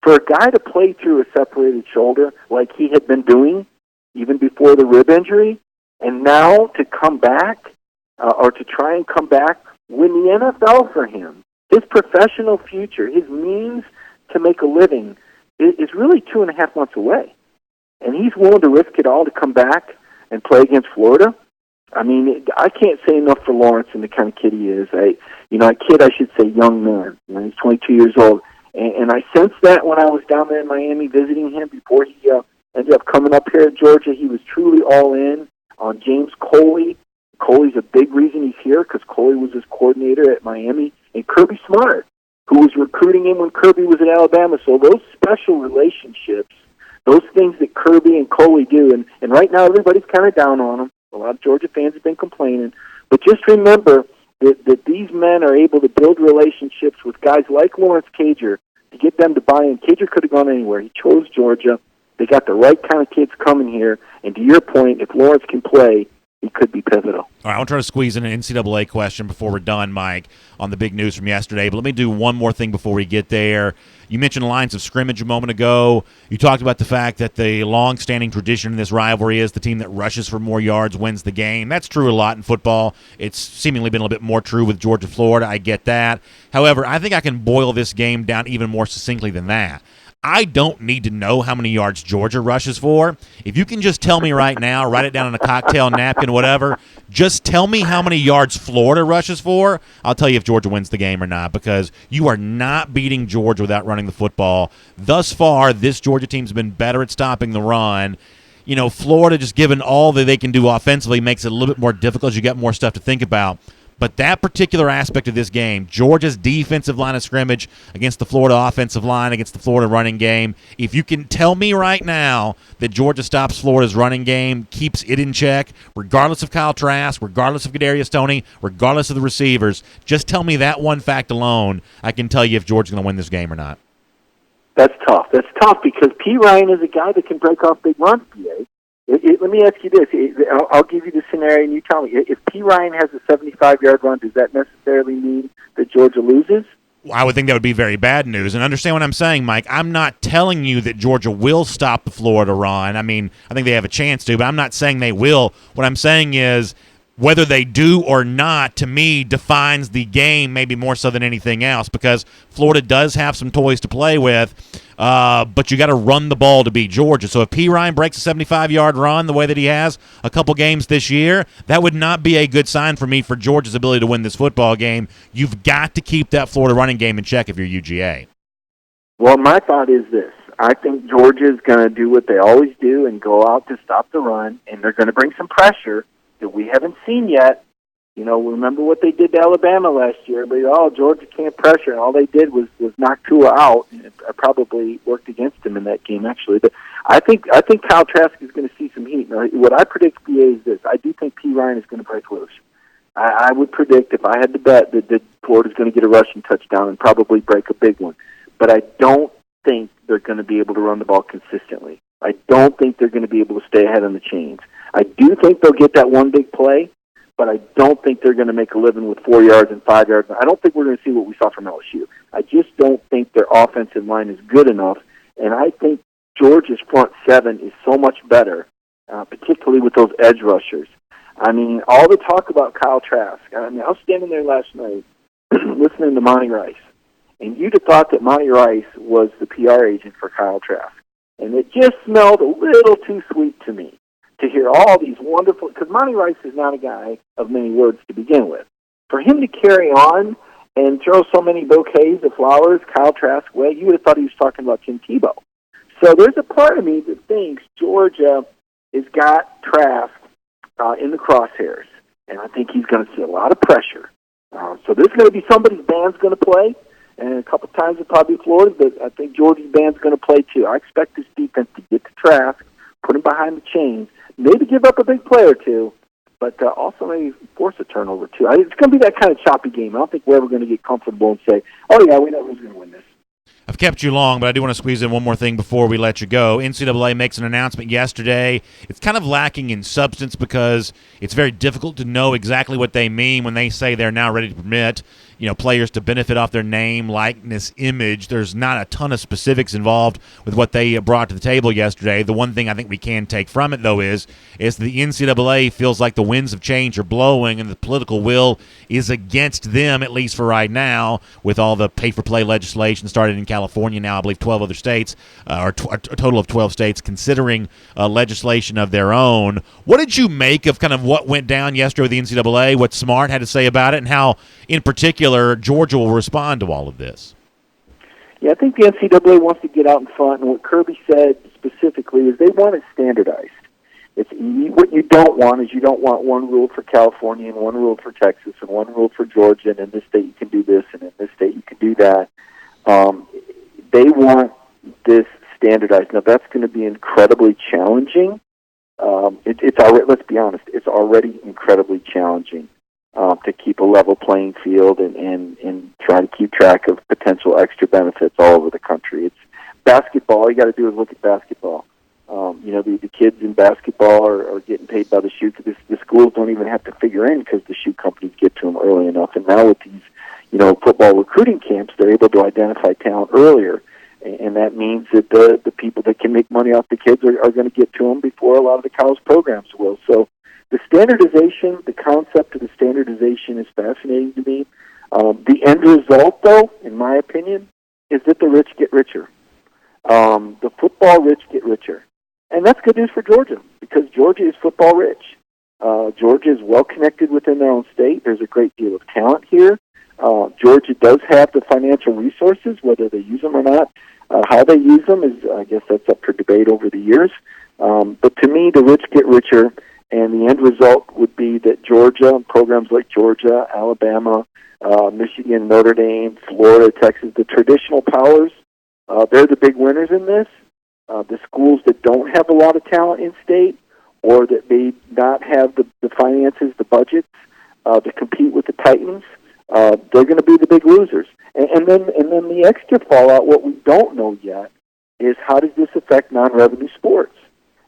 For a guy to play through a separated shoulder like he had been doing even before the rib injury, and now to come back, or to try and come back, when the NFL for him, his professional future, his means to make a living, is really 2.5 months away. And he's willing to risk it all to come back and play against Florida. I mean, I can't say enough for Lawrence and the kind of kid he is. I should say young man. He's 22 years old. And I sensed that when I was down there in Miami visiting him before he ended up coming up here to Georgia. He was truly all in on James Coley. Coley's a big reason he's here, because Coley was his coordinator at Miami. And Kirby Smart, who was recruiting him when Kirby was at Alabama. So those special relationships, those things that Kirby and Coley do, and right now everybody's kind of down on them. A lot of Georgia fans have been complaining. But just remember that these men are able to build relationships with guys like Lawrence Cager to get them to buy in. Cager could have gone anywhere. He chose Georgia. They got the right kind of kids coming here. And to your point, if Lawrence can play, he could be pivotal. All right, I want to try to squeeze in an NCAA question before we're done, Mike, on the big news from yesterday. But let me do one more thing before we get there. You mentioned lines of scrimmage a moment ago. You talked about the fact that the long-standing tradition in this rivalry is the team that rushes for more yards wins the game. That's true a lot in football. It's seemingly been a little bit more true with Georgia-Florida. I get that. However, I think I can boil this game down even more succinctly than that. I don't need to know how many yards Georgia rushes for. If you can just tell me right now, write it down on a cocktail napkin, whatever, just tell me how many yards Florida rushes for, I'll tell you if Georgia wins the game or not, because you are not beating Georgia without running the football. Thus far, this Georgia team's been better at stopping the run. You know, Florida, just given all that they can do offensively, makes it a little bit more difficult as you get more stuff to think about. But that particular aspect of this game, Georgia's defensive line of scrimmage against the Florida offensive line, against the Florida running game, if you can tell me right now that Georgia stops Florida's running game, keeps it in check, regardless of Kyle Trask, regardless of Kadarius Toney, regardless of the receivers, just tell me that one fact alone, I can tell you if Georgia's going to win this game or not. That's tough. That's tough because P. Ryan is a guy that can break off big runs, PA. Let me ask you this. I'll give you the scenario, and you tell me. If P. Ryan has a 75-yard run, does that necessarily mean that Georgia loses? I would think that would be very bad news. And understand what I'm saying, Mike. I'm not telling you that Georgia will stop the Florida run. I mean, I think they have a chance to, but I'm not saying they will. What I'm saying is whether they do or not, to me, defines the game maybe more so than anything else because Florida does have some toys to play with. But you got to run the ball to beat Georgia. So if P. Ryan breaks a 75-yard run the way that he has a couple games this year, that would not be a good sign for me for Georgia's ability to win this football game. You've got to keep that Florida running game in check if you're UGA. Well, my thought is this. I think Georgia's going to do what they always do and go out to stop the run, and they're going to bring some pressure that we haven't seen yet. You know, remember what they did to Alabama last year. But, Georgia can't pressure, and all they did was knock Tua out. And it probably worked against him in that game, actually. But I think Kyle Trask is going to see some heat. Now, what I predict, PA, is this. I do think P. Ryan is going to break loose. I would predict, if I had to bet, that Florida's going to get a rushing touchdown and probably break a big one. But I don't think they're going to be able to run the ball consistently. I don't think they're going to be able to stay ahead on the chains. I do think they'll get that one big play, but I don't think they're going to make a living with 4 yards and 5 yards. I don't think we're going to see what we saw from LSU. I just don't think their offensive line is good enough, and I think Georgia's front seven is so much better, particularly with those edge rushers. I mean, all the talk about Kyle Trask. I mean, I was standing there last night listening to Monty Rice, and you'd have thought that Monty Rice was the PR agent for Kyle Trask, and it just smelled a little too sweet to me to hear all these wonderful, because Monty Rice is not a guy of many words to begin with. For him to carry on and throw so many bouquets of flowers Kyle Trask way, you would have thought he was talking about Tim Tebow. So there's a part of me that thinks Georgia has got Trask in the crosshairs, and I think he's going to see a lot of pressure. So there's going to be somebody's band's going to play, and a couple times it'll probably be Florida, but I think Georgia's band's going to play too. I expect this defense to get to Trask, put him behind the chains, maybe give up a big play or two, but also maybe force a turnover too. It's going to be that kind of choppy game. I don't think we're ever going to get comfortable and say, oh yeah, we know who's going to win this. I've kept you long, but I do want to squeeze in one more thing before we let you go. NCAA makes an announcement yesterday. It's kind of lacking in substance because it's very difficult to know exactly what they mean when they say they're now ready to permit players to benefit off their name, likeness, image. There's not a ton of specifics involved with what they brought to the table yesterday. The one thing I think we can take from it, though, is the NCAA feels like the winds of change are blowing and the political will is against them, at least for right now, with all the pay-for-play legislation started in California now, I believe 12 other states, or a total of 12 states, considering legislation of their own. What did you make of kind of what went down yesterday with the NCAA, what Smart had to say about it, and how, in particular, Georgia will respond to all of this? Yeah, I think the NCAA wants to get out in front, and what Kirby said specifically is they want it standardized. What you don't want is you don't want one rule for California and one rule for Texas and one rule for Georgia, and in this state you can do this and in this state you can do that. They want this standardized. Now, that's going to be incredibly challenging. It's already, let's be honest, it's already incredibly challenging to keep a level playing field and try to keep track of potential extra benefits all over the country. It's basketball. All you got to do is look at basketball. The kids in basketball are getting paid by the shoe. The schools don't even have to figure in because the shoe companies get to them early enough. And now with these, football recruiting camps, they're able to identify talent earlier. that means that the people that can make money off the kids are going to get to them before a lot of the college programs will. So the standardization, the concept of the standardization is fascinating to me. The end result, though, in my opinion, is that the rich get richer. The football rich get richer. And that's good news for Georgia, because Georgia is football rich. Georgia is well connected within their own state. There's a great deal of talent here. Georgia does have the financial resources, whether they use them or not. How they use them is, I guess, that's up for debate over the years. But to me, the rich get richer, and the end result would be that Georgia, programs like Georgia, Alabama, Michigan, Notre Dame, Florida, Texas, the traditional powers, they're the big winners in this. The schools that don't have a lot of talent in state, or that may not have the finances, the budgets, to compete with the Titans, they're going to be the big losers. And then the extra fallout, what we don't know yet, is how does this affect non-revenue sports?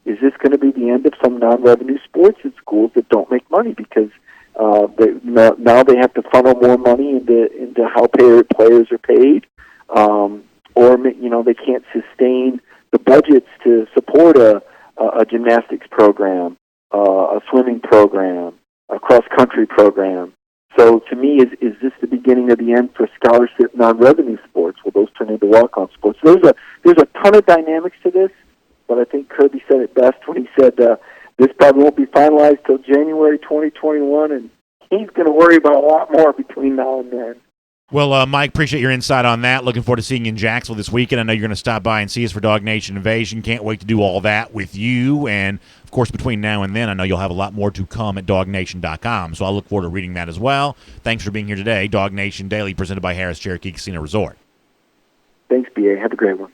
Is this going to be the end of some non-revenue sports at schools that don't make money because now they have to funnel more money into how players are paid, or they can't sustain the budgets to support a gymnastics program, a swimming program, a cross-country program. So to me, is this the beginning of the end for scholarship non-revenue sports? Will those turn into walk-on sports? There's a ton of dynamics to this, but I think Kirby said it best when he said this probably won't be finalized till January 2021, and he's going to worry about a lot more between now and then. Well, Mike, appreciate your insight on that. Looking forward to seeing you in Jacksonville this weekend. I know you're going to stop by and see us for DawgNation Invasion. Can't wait to do all that with you. And, of course, between now and then, I know you'll have a lot more to come at DawgNation.com. So I look forward to reading that as well. Thanks for being here today. DawgNation Daily, presented by Harris Cherokee Casino Resort. Thanks, B.A. Have a great one.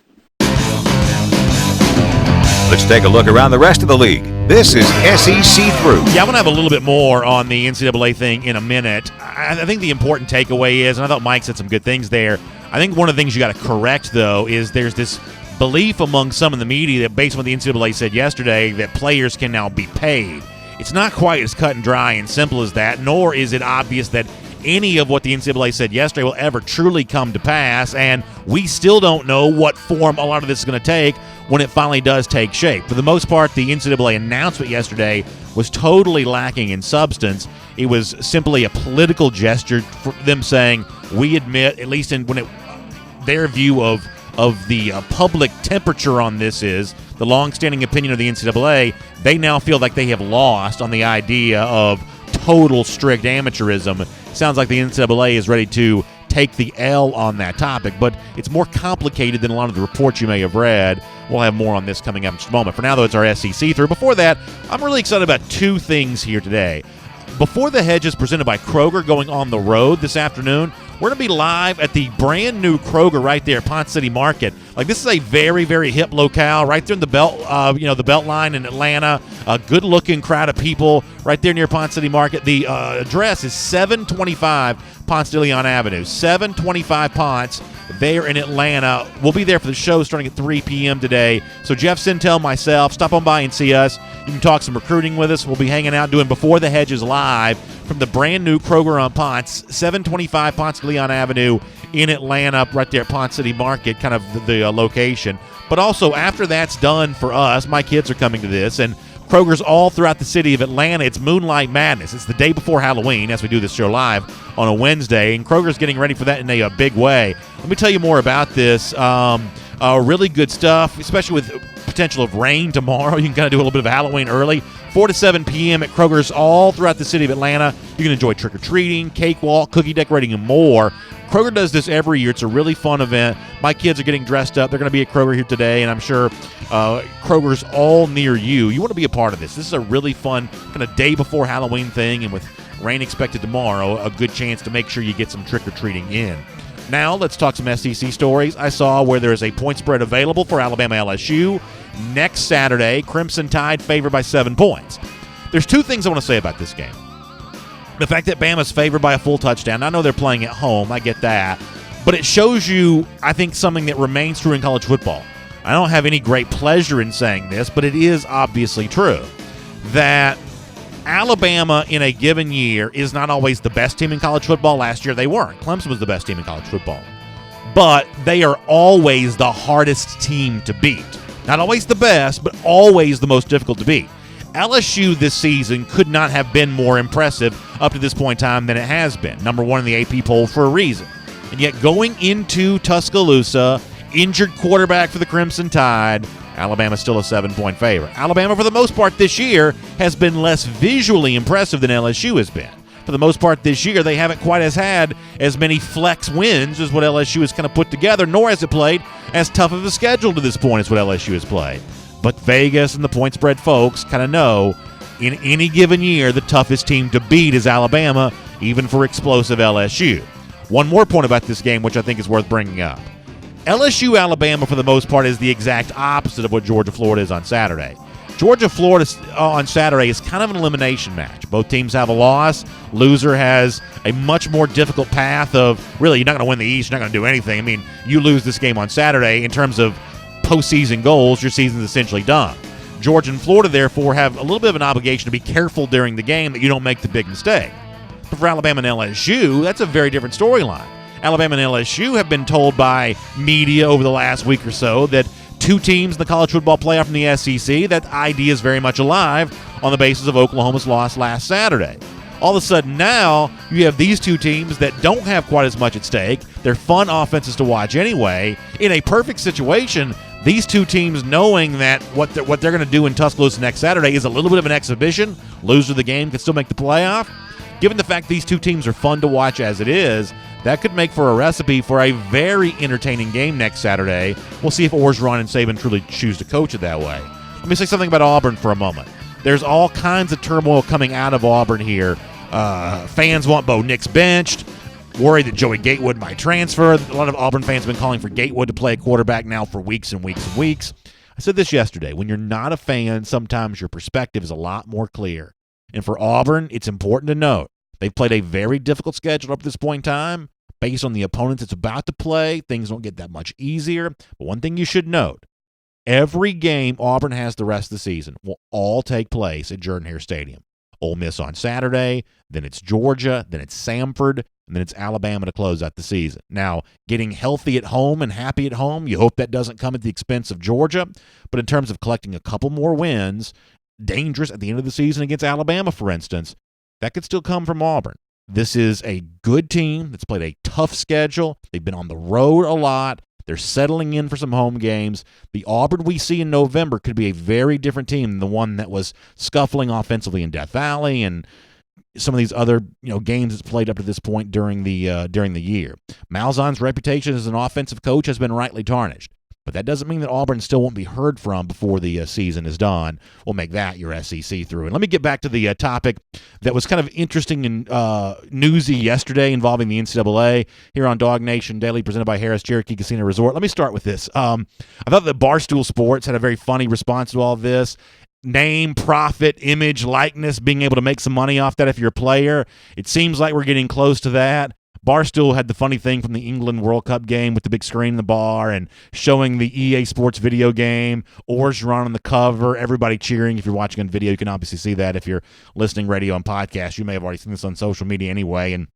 Let's take a look around the rest of the league. This is SEC Through. Yeah, I want to have a little bit more on the NCAA thing in a minute. I think the important takeaway is, and I thought Mike said some good things there, I think one of the things you got to correct, though, is there's this belief among some in the media that based on what the NCAA said yesterday, that players can now be paid. It's not quite as cut and dry and simple as that, nor is it obvious that any of what the NCAA said yesterday will ever truly come to pass, and we still don't know what form a lot of this is going to take when it finally does take shape. For the most part, the NCAA announcement yesterday was totally lacking in substance. It was simply a political gesture for them saying, we admit, at least in their view of the public temperature on this is, the longstanding opinion of the NCAA, they now feel like they have lost on the idea of total strict amateurism. Sounds like the NCAA is ready to take the L on that topic, but it's more complicated than a lot of the reports you may have read. We'll have more on this coming up in just a moment. For now, though, it's our SEC Through. Before that, I'm really excited about two things here today. Before the Hedge is presented by Kroger, going on the road this afternoon, we're going to be live at the brand new Kroger right there at Ponce City Market. Like, this is a very, very hip locale right there in the belt, the belt line in Atlanta. A good-looking crowd of people right there near Ponce City Market. The address is 725 Ponce de Leon Avenue. 725 Ponce there in Atlanta. We'll be there for the show starting at 3 p.m. today. So Jeff Sintel, myself, stop on by and see us. You can talk some recruiting with us. We'll be hanging out doing Before the Hedges live from the brand new Kroger on Ponce, 725 Ponce de Leon Avenue in Atlanta, right there at Ponce City Market, kind of the location. But also, after that's done for us, my kids are coming to this, and Kroger's all throughout the city of Atlanta. It's Moonlight Madness. It's the day before Halloween as we do this show live on a Wednesday, and Kroger's getting ready for that in a big way. Let me tell you more about this. Really good stuff, especially with potential of rain tomorrow. You can kind of do a little bit of Halloween early. 4 to 7 p.m. at Kroger's all throughout the city of Atlanta. You can enjoy trick-or-treating, cakewalk, cookie decorating, and more. Kroger does this every year. It's a really fun event. My kids are getting dressed up. They're going to be at Kroger here today, and I'm sure Kroger's all near you. You want to be a part of this. This is a really fun kind of day before Halloween thing, and with rain expected tomorrow, a good chance to make sure you get some trick-or-treating in. Now, let's talk some SEC stories. I saw where there is a point spread available for Alabama-LSU. Next Saturday, Crimson Tide favored by 7 points. There's two things I want to say about this game. The fact that Bama's favored by a full touchdown. I know they're playing at home. I get that. But it shows you, I think, something that remains true in college football. I don't have any great pleasure in saying this, but it is obviously true that Alabama in a given year is not always the best team in college football. Last year they weren't. Clemson was the best team in college football. but they are always the hardest team to beat. Not always the best, but always the most difficult to beat. LSU this season could not have been more impressive up to this point in time than it has been. Number one in the AP poll for a reason. And yet going into Tuscaloosa, injured quarterback for the Crimson Tide, Alabama's still a 7-point favorite. Alabama, for the most part this year, has been less visually impressive than LSU has been. For the most part this year, they haven't quite had as many flex wins as what LSU has kind of put together, nor has it played as tough of a schedule to this point as what LSU has played. But Vegas and the point spread folks kind of know in any given year the toughest team to beat is Alabama, even for explosive LSU. One more point about this game, which I think is worth bringing up. LSU, Alabama, for the most part, is the exact opposite of what Georgia, Florida is on Saturday. Georgia, Florida on Saturday is kind of an elimination match. Both teams have a loss. Loser has a much more difficult path of, really, you're not going to win the East, you're not going to do anything. I mean, you lose this game on Saturday in terms of postseason goals, your season's essentially done. Georgia and Florida, therefore, have a little bit of an obligation to be careful during the game that you don't make the big mistake. But for Alabama and LSU, that's a very different storyline. Alabama and LSU have been told by media over the last week or so that two teams in the college football playoff in the SEC, that idea is very much alive on the basis of Oklahoma's loss last Saturday. All of a sudden now, you have these two teams that don't have quite as much at stake. They're fun offenses to watch anyway. In a perfect situation, these two teams knowing that what they're going to do in Tuscaloosa next Saturday is a little bit of an exhibition. Loser of the game can still make the playoff. Given the fact these two teams are fun to watch as it is, that could make for a recipe for a very entertaining game next Saturday. We'll see if Orgeron and Saban truly choose to coach it that way. Let me say something about Auburn for a moment. There's all kinds of turmoil coming out of Auburn here. Fans want Bo Nix benched, worried that Joey Gatewood might transfer. A lot of Auburn fans have been calling for Gatewood to play a quarterback now for weeks and weeks and weeks. I said this yesterday. When you're not a fan, sometimes your perspective is a lot more clear. And for Auburn, it's important to note, they've played a very difficult schedule up to this point in time. Based on the opponents it's about to play, things don't get that much easier. But one thing you should note, every game Auburn has the rest of the season will all take place at Jordan-Hare Stadium. Ole Miss on Saturday, then it's Georgia, then it's Samford, and then it's Alabama to close out the season. Now, getting healthy at home and happy at home, you hope that doesn't come at the expense of Georgia. But in terms of collecting a couple more wins, dangerous at the end of the season against Alabama, for instance, that could still come from Auburn. This is a good team that's played a tough schedule. They've been on the road a lot. They're settling in for some home games. The Auburn we see in November could be a very different team than the one that was scuffling offensively in Death Valley and some of these other games that's played up to this point during the year. Malzahn's reputation as an offensive coach has been rightly tarnished. But that doesn't mean that Auburn still won't be heard from before the season is done. We'll make that your SEC through. And let me get back to the topic that was kind of interesting and newsy yesterday involving the NCAA here on DawgNation Daily, presented by Harris Cherokee Casino Resort. Let me start with this. I thought that Barstool Sports had a very funny response to all of this. Name, profit, image, likeness, being able to make some money off that if you're a player. It seems like we're getting close to that. Barstool had the funny thing from the England World Cup game with the big screen in the bar and showing the EA Sports video game, Orgeron on the cover, everybody cheering. If you're watching on video, you can obviously see that. If you're listening radio and podcast, you may have already seen this on social media anyway. And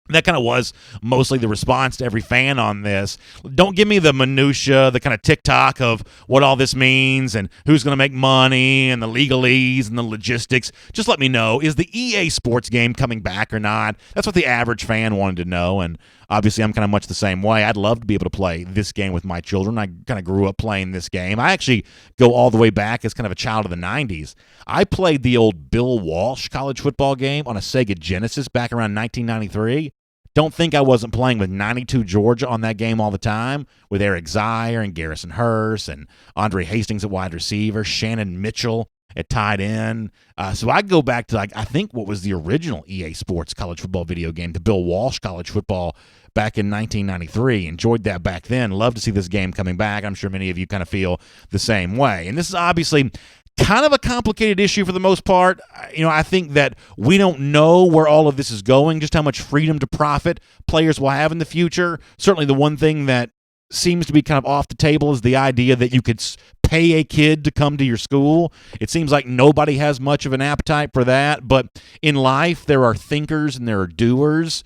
that kind of was mostly the response to every fan on this. Don't give me the minutia, the kind of TikTok of what all this means and who's going to make money and the legalese and the logistics. Just let me know, is the EA Sports game coming back or not? That's what the average fan wanted to know, and obviously I'm kind of much the same way. I'd love to be able to play this game with my children. I kind of grew up playing this game. I actually go all the way back as kind of a child of the 90s. I played the old Bill Walsh college football game on a Sega Genesis back around 1993. Don't think I wasn't playing with 92 Georgia on that game all the time with Eric Zier and Garrison Hurst and Andre Hastings at wide receiver, Shannon Mitchell at tight end. So I go back to, I think what was the original EA Sports college football video game, the Bill Walsh college football back in 1993. Enjoyed that back then. Love to see this game coming back. I'm sure many of you kind of feel the same way. And this is obviously kind of a complicated issue for the most part. I think that we don't know where all of this is going, just how much freedom to profit players will have in the future. Certainly the one thing that seems to be kind of off the table is the idea that you could pay a kid to come to your school. It seems like nobody has much of an appetite for that, but in life there are thinkers and there are doers.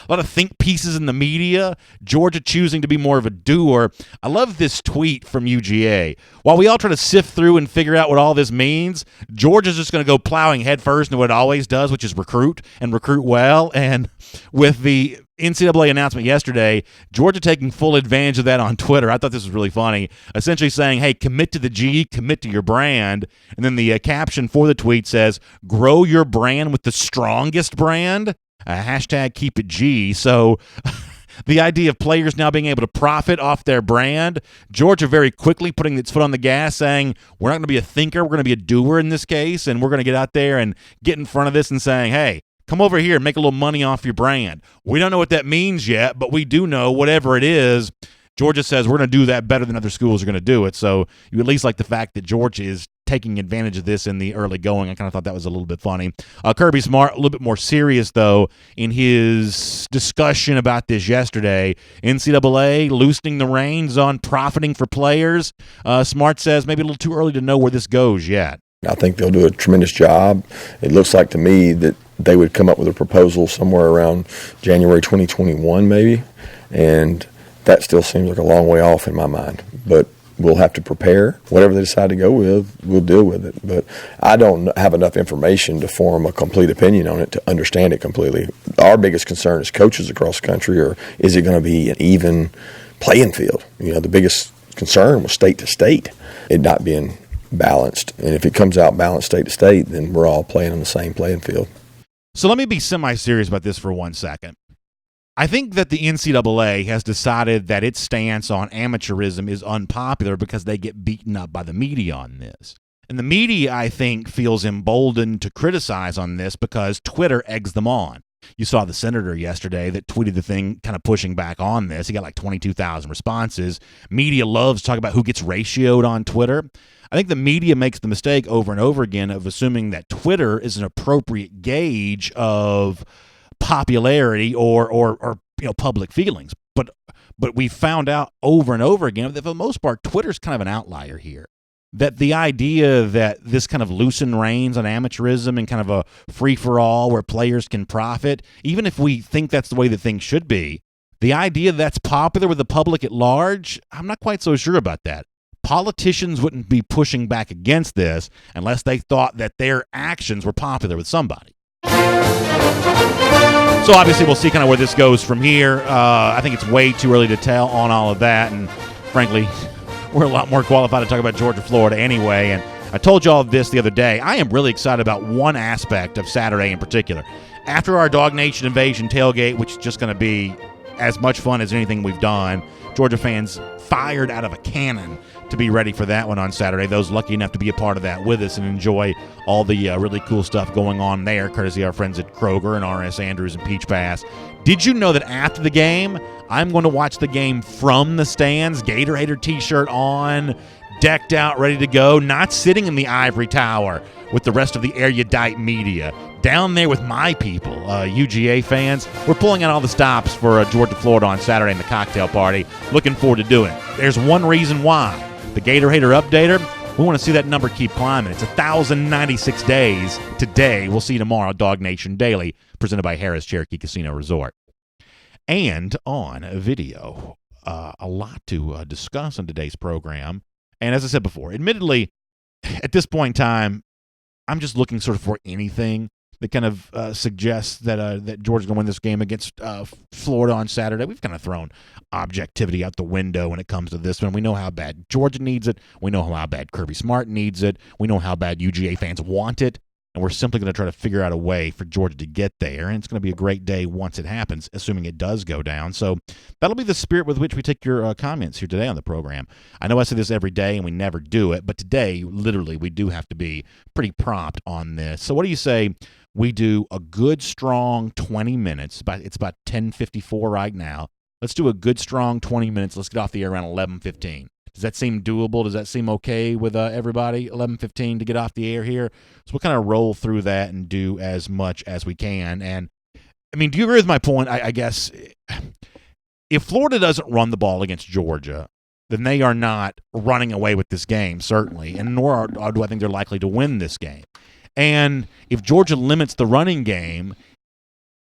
a lot of think pieces in the media. Georgia choosing to be more of a doer. I love this tweet from UGA. While we all try to sift through and figure out what all this means, Georgia's just going to go plowing headfirst into what it always does, which is recruit and recruit well. And with the NCAA announcement yesterday, Georgia taking full advantage of that on Twitter. I thought this was really funny. Essentially saying, hey, commit to the G, commit to your brand. And then the caption for the tweet says, grow your brand with the strongest brand. Hashtag keep it G. So the idea of players now being able to profit off their brand, Georgia very quickly putting its foot on the gas, saying, we're not going to be a thinker, we're going to be a doer in this case, and we're going to get out there and get in front of this and saying, hey, come over here and make a little money off your brand. We don't know what that means yet, but we do know whatever it is, Georgia says we're going to do that better than other schools are going to do it. So you at least like the fact that Georgia is taking advantage of this in the early going. I kind of thought that was a little bit funny. Kirby Smart, a little bit more serious, though, in his discussion about this yesterday. NCAA loosening the reins on profiting for players. Smart says maybe a little too early to know where this goes yet. I think they'll do a tremendous job. It looks like to me that they would come up with a proposal somewhere around January 2021 maybe, and that still seems like a long way off in my mind. But we'll have to prepare. Whatever they decide to go with, we'll deal with it. But I don't have enough information to form a complete opinion on it to understand it completely. Our biggest concern as coaches across the country are, is it going to be an even playing field? You know, the biggest concern was state to state, it not being balanced. And if it comes out balanced state to state, then we're all playing on the same playing field. So let me be semi-serious about this for 1 second. I think that the NCAA has decided that its stance on amateurism is unpopular because they get beaten up by the media on this. And the media, I think, feels emboldened to criticize on this because Twitter eggs them on. You saw the senator yesterday that tweeted the thing kind of pushing back on this. He got like 22,000 responses. Media loves to talk about who gets ratioed on Twitter. I think the media makes the mistake over and over again of assuming that Twitter is an appropriate gauge of popularity or public feelings. But we found out over and over again that for the most part, Twitter's kind of an outlier here. That the idea that this kind of loosened reins on amateurism and kind of a free-for-all where players can profit, even if we think that's the way that things should be, the idea that's popular with the public at large, I'm not quite so sure about that. Politicians wouldn't be pushing back against this unless they thought that their actions were popular with somebody. So obviously we'll see kind of where this goes from here. I think it's way too early to tell on all of that, and frankly, we're a lot more qualified to talk about Georgia, Florida anyway. And I told you all this the other day. I am really excited about one aspect of Saturday in particular. After our DawgNation Invasion tailgate, which is just going to be as much fun as anything we've done, Georgia fans fired out of a cannon to be ready for that one on Saturday. Those lucky enough to be a part of that with us and enjoy all the really cool stuff going on there, courtesy of our friends at Kroger and R.S. Andrews and Peach Pass. Did you know that after the game, I'm going to watch the game from the stands, Gator Hater t-shirt on, decked out, ready to go, not sitting in the ivory tower with the rest of the erudite media. Down there with my people, UGA fans. We're pulling out all the stops for Georgia, Florida on Saturday in the cocktail party. Looking forward to doing it. There's one reason why. The Gator Hater Updater, we want to see that number keep climbing. It's 1,096 days today. We'll see you tomorrow, DawgNation Daily, presented by Harris Cherokee Casino Resort. And on video, a lot to discuss on today's program. And as I said before, admittedly, at this point in time, I'm just looking sort of for anything that kind of suggests that Georgia's going to win this game against Florida on Saturday. We've kind of thrown objectivity out the window when it comes to this one. We know how bad Georgia needs it. We know how bad Kirby Smart needs it. We know how bad UGA fans want it. And we're simply going to try to figure out a way for Georgia to get there. And it's going to be a great day once it happens, assuming it does go down. So that'll be the spirit with which we take your comments here today on the program. I know I say this every day and we never do it, but today, literally, we do have to be pretty prompt on this. So what do you say we do a good, strong 20 minutes? It's about 10:54 right now. Let's do a good, strong 20 minutes. Let's get off the air around 11:15. Does that seem doable? Does that seem okay with everybody? 11:15 to get off the air here. So we'll kind of roll through that and do as much as we can. And, I mean, do you agree with my point? I guess if Florida doesn't run the ball against Georgia, then they are not running away with this game, certainly, and nor do I think they're likely to win this game. And if Georgia limits the running game,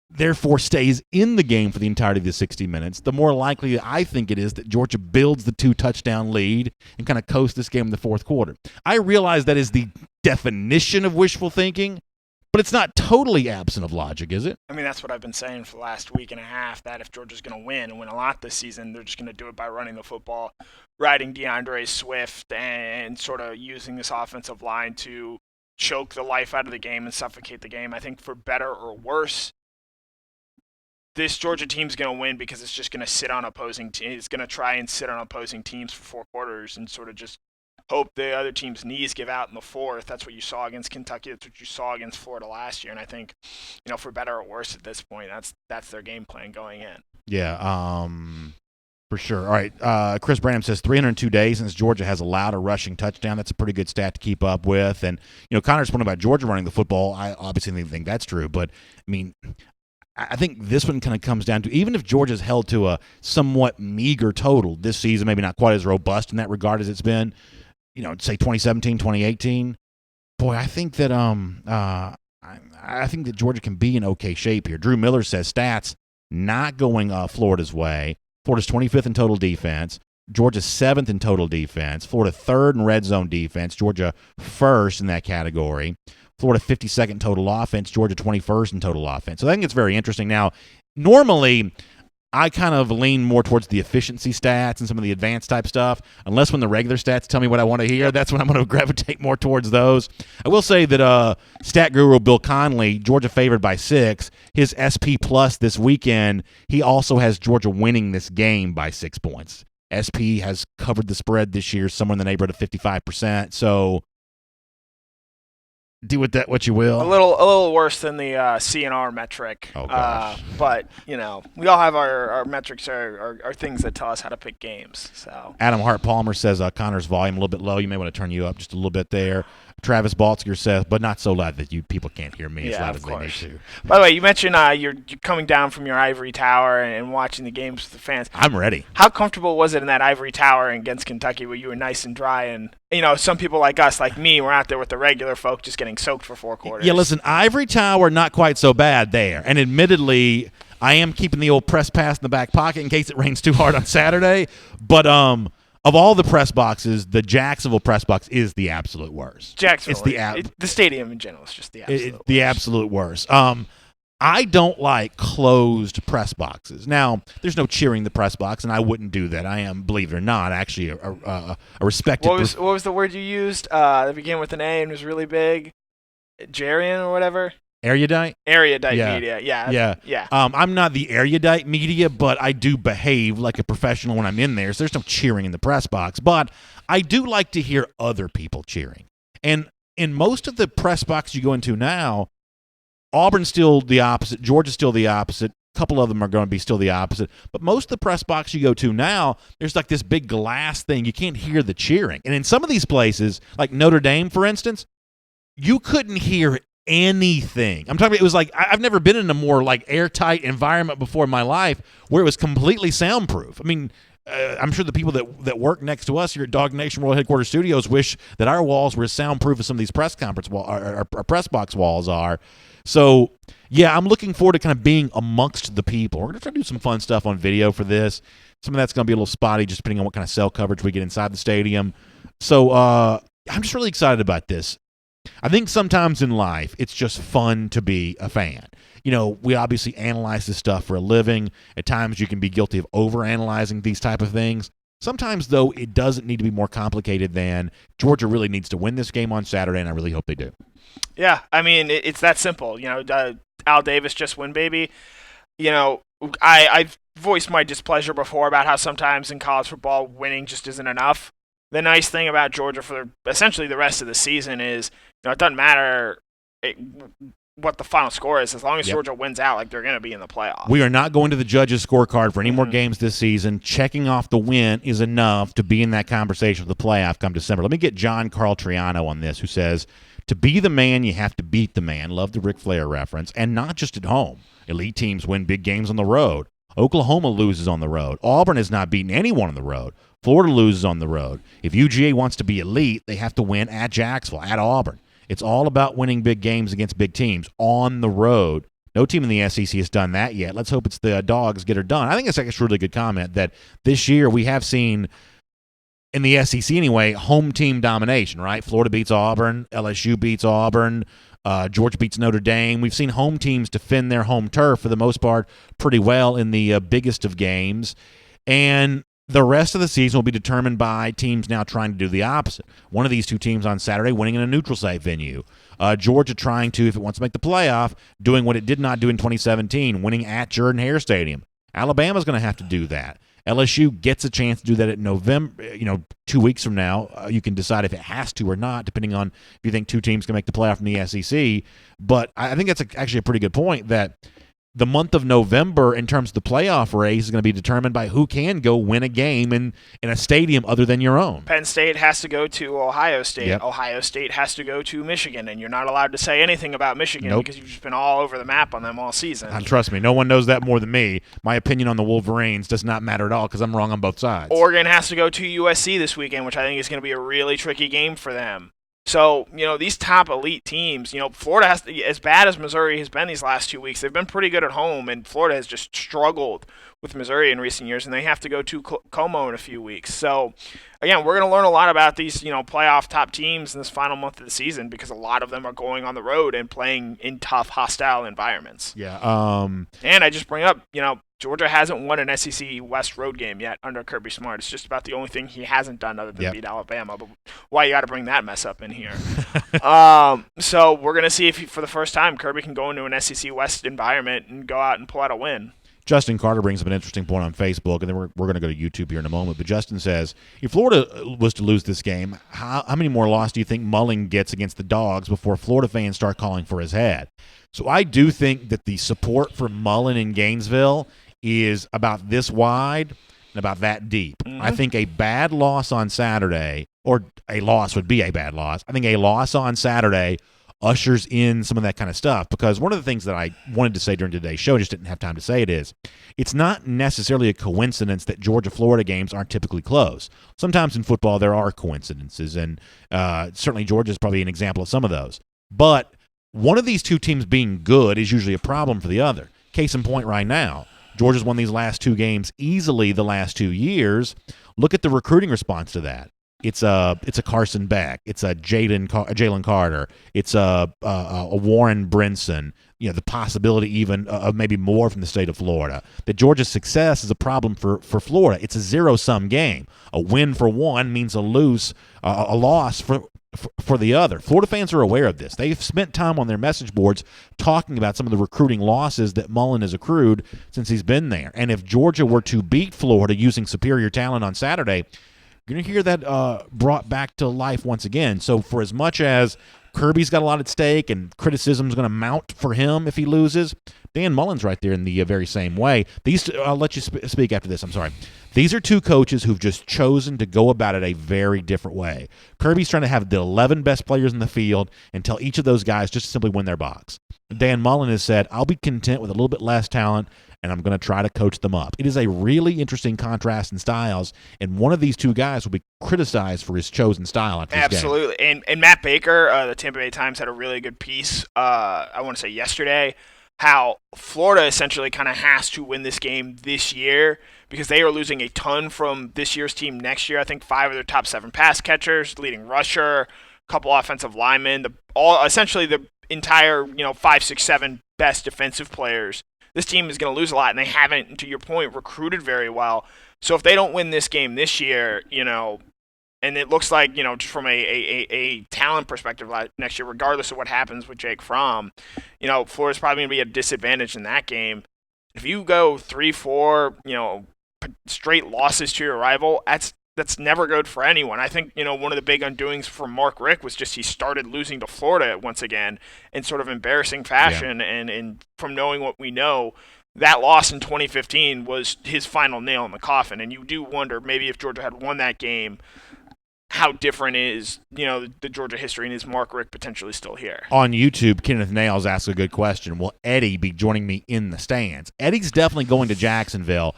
therefore stays in the game for the entirety of the 60 minutes, the more likely I think it is that Georgia builds the 2-touchdown lead and kind of coasts this game in the fourth quarter. I realize that is the definition of wishful thinking, but it's not totally absent of logic, is it? I mean, that's what I've been saying for the last week and a half, that if Georgia's going to win and win a lot this season, they're just going to do it by running the football, riding DeAndre Swift, and sort of using this offensive line to choke the life out of the game and suffocate the game. I think for better or worse, this Georgia team's going to win because it's just going to sit on opposing teams. It's going to try and sit on opposing teams for 4 quarters and sort of just hope the other team's knees give out in the fourth. That's what you saw against Kentucky. That's what you saw against Florida last year. And I think, for better or worse at this point, that's their game plan going in. Yeah, for sure. All right, Chris Branham says 302 days since Georgia has allowed a rushing touchdown. That's a pretty good stat to keep up with. And, Connor's point about Georgia running the football, I obviously think that's true. But, I think this one kind of comes down to, even if Georgia's held to a somewhat meager total this season, maybe not quite as robust in that regard as it's been, say 2017, 2018, boy, I think that I think that Georgia can be in okay shape here. Drew Miller says stats not going Florida's way. Florida's 25th in total defense. Georgia's 7th in total defense. Florida 3rd in red zone defense. Georgia 1st in that category. Florida 52nd in total offense. Georgia 21st in total offense. So I think it's very interesting. Now, normally I kind of lean more towards the efficiency stats and some of the advanced type stuff, unless when the regular stats tell me what I want to hear. That's when I'm going to gravitate more towards those. I will say that stat guru Bill Conley, Georgia favored by 6, his SP plus this weekend, he also has Georgia winning this game by 6 points. SP has covered the spread this year somewhere in the neighborhood of 55%. So do with that what you will. A little worse than the CNR metric. Oh, gosh. But, we all have our metrics are things that tell us how to pick games. So Adam Hart Palmer says Connor's volume a little bit low. You may want to turn you up just a little bit there. Travis Baltzger says, but not so loud that you people can't hear me as loud as they need to. By the way, you mentioned you're coming down from your ivory tower and watching the games with the fans. I'm ready. How comfortable was it in that ivory tower against Kentucky where you were nice and dry and, some people like us, like me, were out there with the regular folk just getting soaked for 4 quarters? Yeah, listen, ivory tower, not quite so bad there. And admittedly, I am keeping the old press pass in the back pocket in case it rains too hard on Saturday. But of all the press boxes, the Jacksonville press box is the absolute worst. Jacksonville, the stadium in general is just the absolute worst. The absolute worst. I don't like closed press boxes. Now, there's no cheering the press box, and I wouldn't do that. I am, believe it or not, actually a respected. What was the word you used? That began with an A and was really big. Jarian or whatever. Erudite? Erudite media, yeah. I'm not the erudite media, but I do behave like a professional when I'm in there, so there's no cheering in the press box. But I do like to hear other people cheering. And in most of the press box you go into now, Auburn's still the opposite, Georgia's still the opposite, a couple of them are going to be still the opposite. But most of the press box you go to now, there's like this big glass thing. You can't hear the cheering. And in some of these places, like Notre Dame, for instance, you couldn't hear anything. I'm talking about, it was like, I've never been in a more like airtight environment before in my life where it was completely soundproof. I mean, I'm sure the people that work next to us here at DawgNation World Headquarters Studios wish that our walls were as soundproof as some of these press conference our press box walls are. So, yeah, I'm looking forward to kind of being amongst the people. We're going to try to do some fun stuff on video for this. Some of that's going to be a little spotty just depending on what kind of cell coverage we get inside the stadium. So, I'm just really excited about this. I think sometimes in life, it's just fun to be a fan. We obviously analyze this stuff for a living. At times, you can be guilty of overanalyzing these type of things. Sometimes, though, it doesn't need to be more complicated than Georgia really needs to win this game on Saturday, and I really hope they do. Yeah, I mean, it's that simple. Al Davis just win, baby. I've voiced my displeasure before about how sometimes in college football, winning just isn't enough. The nice thing about Georgia for essentially the rest of the season is, it doesn't matter what the final score is, as long as Georgia wins out, they're going to be in the playoffs. We are not going to the judges' scorecard for any more games this season. Checking off the win is enough to be in that conversation for the playoff come December. Let me get John Carl Triano on this, who says, to be the man, you have to beat the man. Love the Ric Flair reference. And not just at home. Elite teams win big games on the road. Oklahoma loses on the road. Auburn has not beaten anyone on the road. Florida loses on the road. If UGA wants to be elite, they have to win at Jacksonville, at Auburn. It's all about winning big games against big teams on the road No team in the SEC has done that yet. Let's hope it's the Dogs get her done. I think it's actually a really good comment that this year we have seen, in the SEC anyway, home team domination, right? Florida beats Auburn, LSU beats Auburn, Georgia beats Notre Dame. We've seen home teams defend their home turf for the most part pretty well in the biggest of games. And the rest of the season will be determined by teams now trying to do the opposite. One of these two teams on Saturday winning in a neutral site venue. Georgia trying to, if it wants to make the playoff, doing what it did not do in 2017, winning at Jordan-Hare Stadium. Alabama's going to have to do that. LSU gets a chance to do that in November, 2 weeks from now. You can decide if it has to or not, depending on if you think two teams can make the playoff in the SEC. But I think that's actually a pretty good point that the month of November in terms of the playoff race is going to be determined by who can go win a game in a stadium other than your own. Penn State has to go to Ohio State. Yep. Ohio State has to go to Michigan, and you're not allowed to say anything about Michigan because you've just been all over the map on them all season. And trust me, no one knows that more than me. My opinion on the Wolverines does not matter at all because I'm wrong on both sides. Oregon has to go to USC this weekend, which I think is going to be a really tricky game for them. So, these top elite teams, Florida has to, as bad as Missouri has been these last 2 weeks, they've been pretty good at home, and Florida has just struggled with Missouri in recent years, and they have to go to Como in a few weeks. So, again, we're going to learn a lot about these, playoff top teams in this final month of the season because a lot of them are going on the road and playing in tough, hostile environments. Yeah. And I just bring up, Georgia hasn't won an SEC West road game yet under Kirby Smart. It's just about the only thing he hasn't done other than beat Alabama. But why you got to bring that mess up in here? So we're going to see if, for the first time, Kirby can go into an SEC West environment and go out and pull out a win. Justin Carter brings up an interesting point on Facebook, and then we're going to go to YouTube here in a moment. But Justin says, if Florida was to lose this game, how many more losses do you think Mullen gets against the Dogs before Florida fans start calling for his head? So I do think that the support for Mullen in Gainesville is about this wide and about that deep. Mm-hmm. I think a bad loss on Saturday, or a loss would be a bad loss. I think a loss on Saturday ushers in some of that kind of stuff, because one of the things that I wanted to say during today's show, just didn't have time to say it, is it's not necessarily a coincidence that Georgia-Florida games aren't typically close. Sometimes in football there are coincidences, and certainly Georgia is probably an example of some of those. But one of these two teams being good is usually a problem for the other. Case in point right now, Georgia's won these last two games easily the last 2 years. Look at the recruiting response to that. It's a Carson Beck. It's a Jalen Carter. It's a Warren Brinson. The possibility even of maybe more from the state of Florida. That Georgia's success is a problem for Florida. It's a zero-sum game. A win for one means a loss for the other. Florida fans are aware of this. They've spent time on their message boards talking about some of the recruiting losses that Mullen has accrued since he's been there. And if Georgia were to beat Florida using superior talent on Saturday, you're going to hear that brought back to life once again. So for as much as Kirby's got a lot at stake and criticism's going to mount for him if he loses, Dan Mullen's right there in the very same way. I'll let you speak after this. I'm sorry. These are two coaches who've just chosen to go about it a very different way. Kirby's trying to have the 11 best players in the field and tell each of those guys just to simply win their box. Dan Mullen has said, I'll be content with a little bit less talent, and I'm going to try to coach them up. It is a really interesting contrast in styles, and one of these two guys will be criticized for his chosen style after this game. Absolutely. And Matt Baker, the Tampa Bay Times, had a really good piece, I want to say yesterday, how Florida essentially kind of has to win this game this year because they are losing a ton from this year's team next year. I think 5 of their top 7 pass catchers, leading rusher, a couple offensive linemen, essentially the entire 5, 6, 7 best defensive players. This team is going to lose a lot, and they haven't, to your point, recruited very well. So if they don't win this game this year, and it looks like, just from a talent perspective next year, regardless of what happens with Jake Fromm, Florida's probably going to be at a disadvantage in that game. If you go 3-4, straight losses to your rival, that's never good for anyone. I think, one of the big undoings for Mark Richt was just he started losing to Florida once again in sort of embarrassing fashion. Yeah. And from knowing what we know, that loss in 2015 was his final nail in the coffin. And you do wonder maybe if Georgia had won that game, how different is, the Georgia history, and is Mark Richt potentially still here? On YouTube, Kenneth Nails asks a good question. Will Eddie be joining me in the stands? Eddie's definitely going to Jacksonville.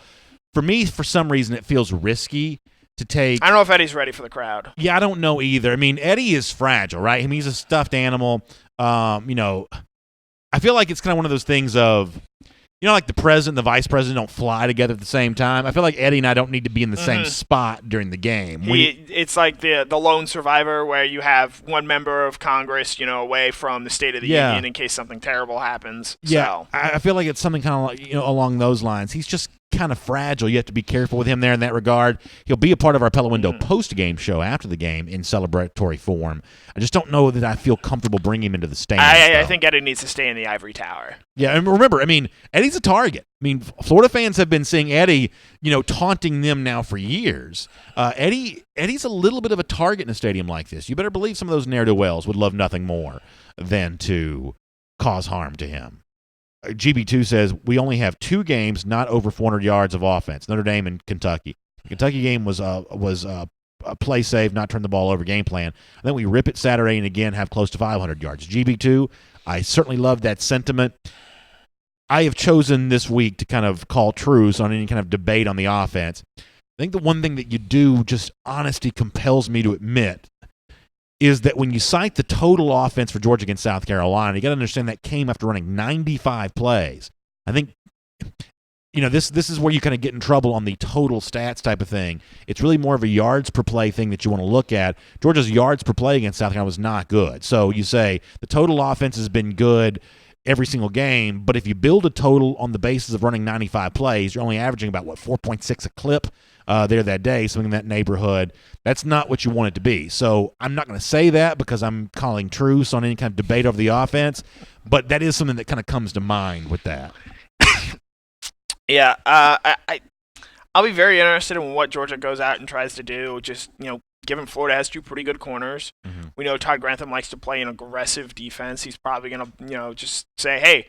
For me, for some reason, it feels risky to take. I don't know if Eddie's ready for the crowd. Yeah, I don't know either. I mean, Eddie is fragile, right? I mean, he's a stuffed animal. I feel like it's kind of one of those things of, like the president and the vice president don't fly together at the same time. I feel like Eddie and I don't need to be in the same spot during the game. It's like the lone survivor where you have one member of Congress, away from the State of the Union in case something terrible happens. Yeah, so. I feel like it's something kind of like, along those lines. He's just kind of fragile. You have to be careful with him there in that regard. He'll be a part of our Pella Window post-game show after the game in celebratory form. I just don't know that I feel comfortable bringing him into the stands. I think Eddie needs to stay in the ivory tower. Yeah, and remember, Eddie's a target. Florida fans have been seeing Eddie, taunting them now for years. Eddie's a little bit of a target in a stadium like this. You better believe some of those ne'er-do-wells would love nothing more than to cause harm to him. GB2 says, we only have 2 games not over 400 yards of offense, Notre Dame and Kentucky. The Kentucky game was a play save, not turn the ball over game plan. And then we rip it Saturday and again have close to 500 yards. GB2, I certainly love that sentiment. I have chosen this week to kind of call truce on any kind of debate on the offense. I think the one thing that you do, just honesty compels me to admit, is that when you cite the total offense for Georgia against South Carolina, you got to understand that came after running 95 plays. I think, this is where you kind of get in trouble on the total stats type of thing. It's really more of a yards per play thing that you want to look at. Georgia's yards per play against South Carolina was not good. So you say the total offense has been good every single game, but if you build a total on the basis of running 95 plays, you're only averaging about, 4.6 a clip there that day, something in that neighborhood. That's not what you want it to be. So I'm not going to say that because I'm calling truce on any kind of debate over the offense, but that is something that kind of comes to mind with that. Yeah, I'll be very interested in what Georgia goes out and tries to do. Just, given Florida has 2 pretty good corners, we know Todd Grantham likes to play an aggressive defense. He's probably going to, just say, hey,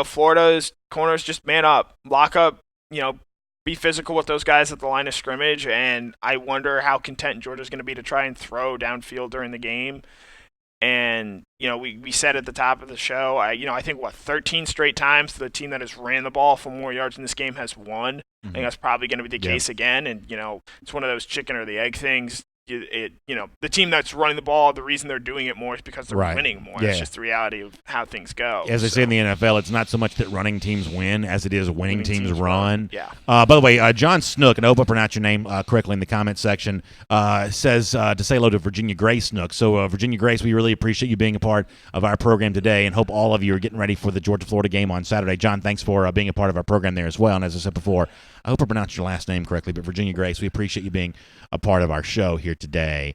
Florida's corners, just man up, lock up, be physical with those guys at the line of scrimmage. And I wonder how content Georgia's going to be to try and throw downfield during the game. And, we said at the top of the show, I think, 13 straight times the team that has ran the ball for more yards in this game has won. I think that's probably going to be the case again. And, it's one of those chicken or the egg things. The team that's running the ball, the reason they're doing it more is because they're winning more. Yeah. It's just the reality of how things go. As they say in the NFL, it's not so much that running teams win as it is winning teams run. Yeah. By the way, John Snook, and I hope I pronounced your name correctly in the comment section, says to say hello to Virginia Grace Snook. So, Virginia Grace, we really appreciate you being a part of our program today and hope all of you are getting ready for the Georgia-Florida game on Saturday. John, thanks for being a part of our program there as well. And as I said before, I hope I pronounced your last name correctly, but Virginia Grace, we appreciate you being a part of our show here today.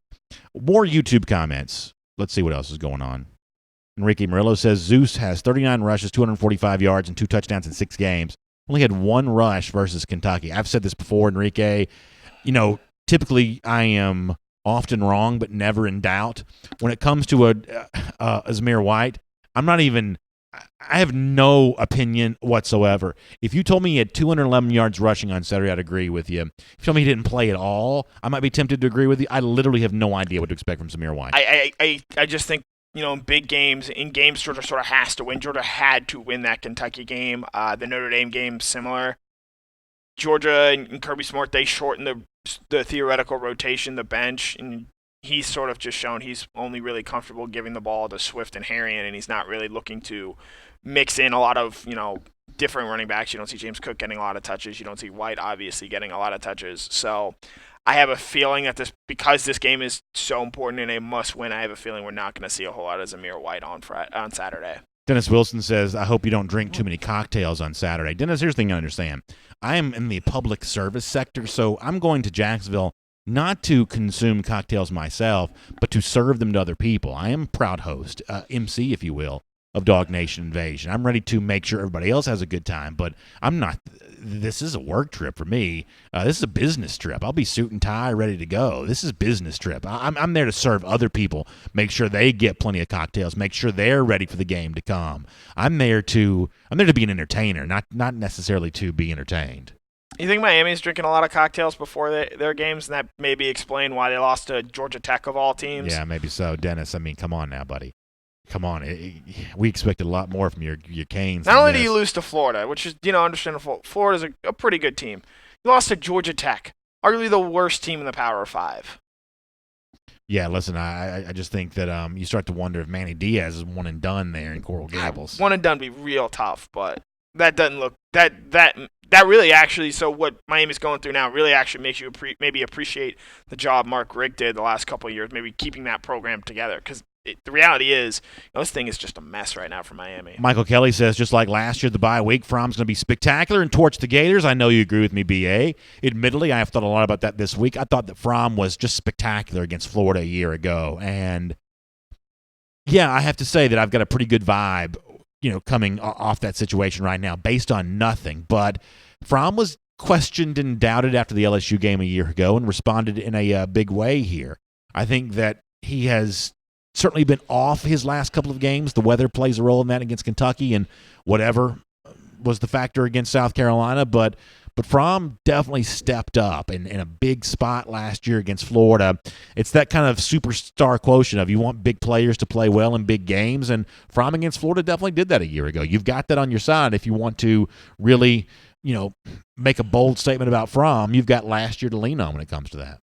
More YouTube comments. Let's see what else is going on. Enrique Murillo says Zeus has 39 rushes, 245 yards, and 2 touchdowns in 6 games. Only had 1 rush versus Kentucky. I've said this before, Enrique. Typically I am often wrong, but never in doubt. When it comes to Zamir White, I have no opinion whatsoever. If you told me he had 211 yards rushing on Saturday, I'd agree with you. If you told me he didn't play at all, I might be tempted to agree with you. I literally have no idea what to expect from Zamir White. I just think, in big games, in games Georgia sort of has to win. Georgia had to win that Kentucky game. The Notre Dame game, similar. Georgia and Kirby Smart, they shortened the theoretical rotation, the bench, and he's sort of just shown he's only really comfortable giving the ball to Swift and Harrion, and he's not really looking to mix in a lot of, different running backs. You don't see James Cook getting a lot of touches. You don't see White, obviously, getting a lot of touches. So I have a feeling that because this game is so important and a must-win, I have a feeling we're not going to see a whole lot of Zamir White on Saturday. Dennis Wilson says, I hope you don't drink too many cocktails on Saturday. Dennis, here's the thing I understand. I am in the public service sector, so I'm going to Jacksonville not to consume cocktails myself, but to serve them to other people. I am proud host, MC, if you will, of DawgNation Invasion. I'm ready to make sure everybody else has a good time, but I'm not. This is a work trip for me. This is a business trip. I'll be suit and tie, ready to go. This is a business trip. I'm there to serve other people, make sure they get plenty of cocktails, make sure they're ready for the game to come. I'm there to be an entertainer, not necessarily to be entertained. You think Miami's drinking a lot of cocktails before their games, and that maybe explain why they lost to Georgia Tech of all teams? Yeah, maybe so. Dennis, come on now, buddy. Come on. We expected a lot more from your Canes. Not only do you lose to Florida, which is, understandable. Florida's a pretty good team. You lost to Georgia Tech, arguably the worst team in the Power 5. Yeah, listen, I just think that you start to wonder if Manny Diaz is one and done there in Coral Gables. One and done would be real tough, but that doesn't look that really actually. So what Miami's going through now really actually makes you maybe appreciate the job Mark Richt did the last couple of years, maybe keeping that program together. Because the reality is, this thing is just a mess right now for Miami. Michael Kelly says, just like last year, the bye week, Fromm's going to be spectacular and torch the Gators. I know you agree with me, BA. Admittedly, I have thought a lot about that this week. I thought that Fromm was just spectacular against Florida a year ago. And, yeah, I have to say that I've got a pretty good vibe, coming off that situation right now based on nothing. But Fromm was questioned and doubted after the LSU game a year ago and responded in a big way here. I think that he has certainly been off his last couple of games. The weather plays a role in that against Kentucky and whatever was the factor against South Carolina. But Fromm definitely stepped up in a big spot last year against Florida. It's that kind of superstar quotient of you want big players to play well in big games, and Fromm against Florida definitely did that a year ago. You've got that on your side if you want to really, make a bold statement about Fromm. You've got last year to lean on when it comes to that.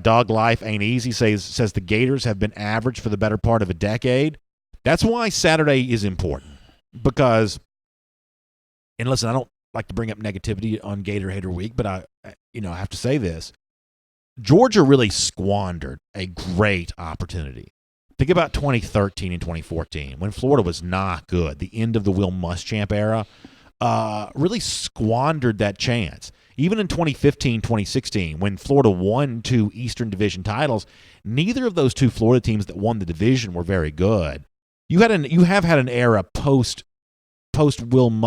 Dog Life Ain't Easy says the Gators have been average for the better part of a decade. That's why Saturday is important. Because, and listen, I don't like to bring up negativity on Gator Hater Week, but I have to say this. Georgia really squandered a great opportunity. Think about 2013 and 2014 when Florida was not good. The end of the Will Muschamp era really squandered that chance. Even in 2015, 2016, when Florida won 2 Eastern Division titles, neither of those 2 Florida teams that won the division were very good. You have had an era post Urban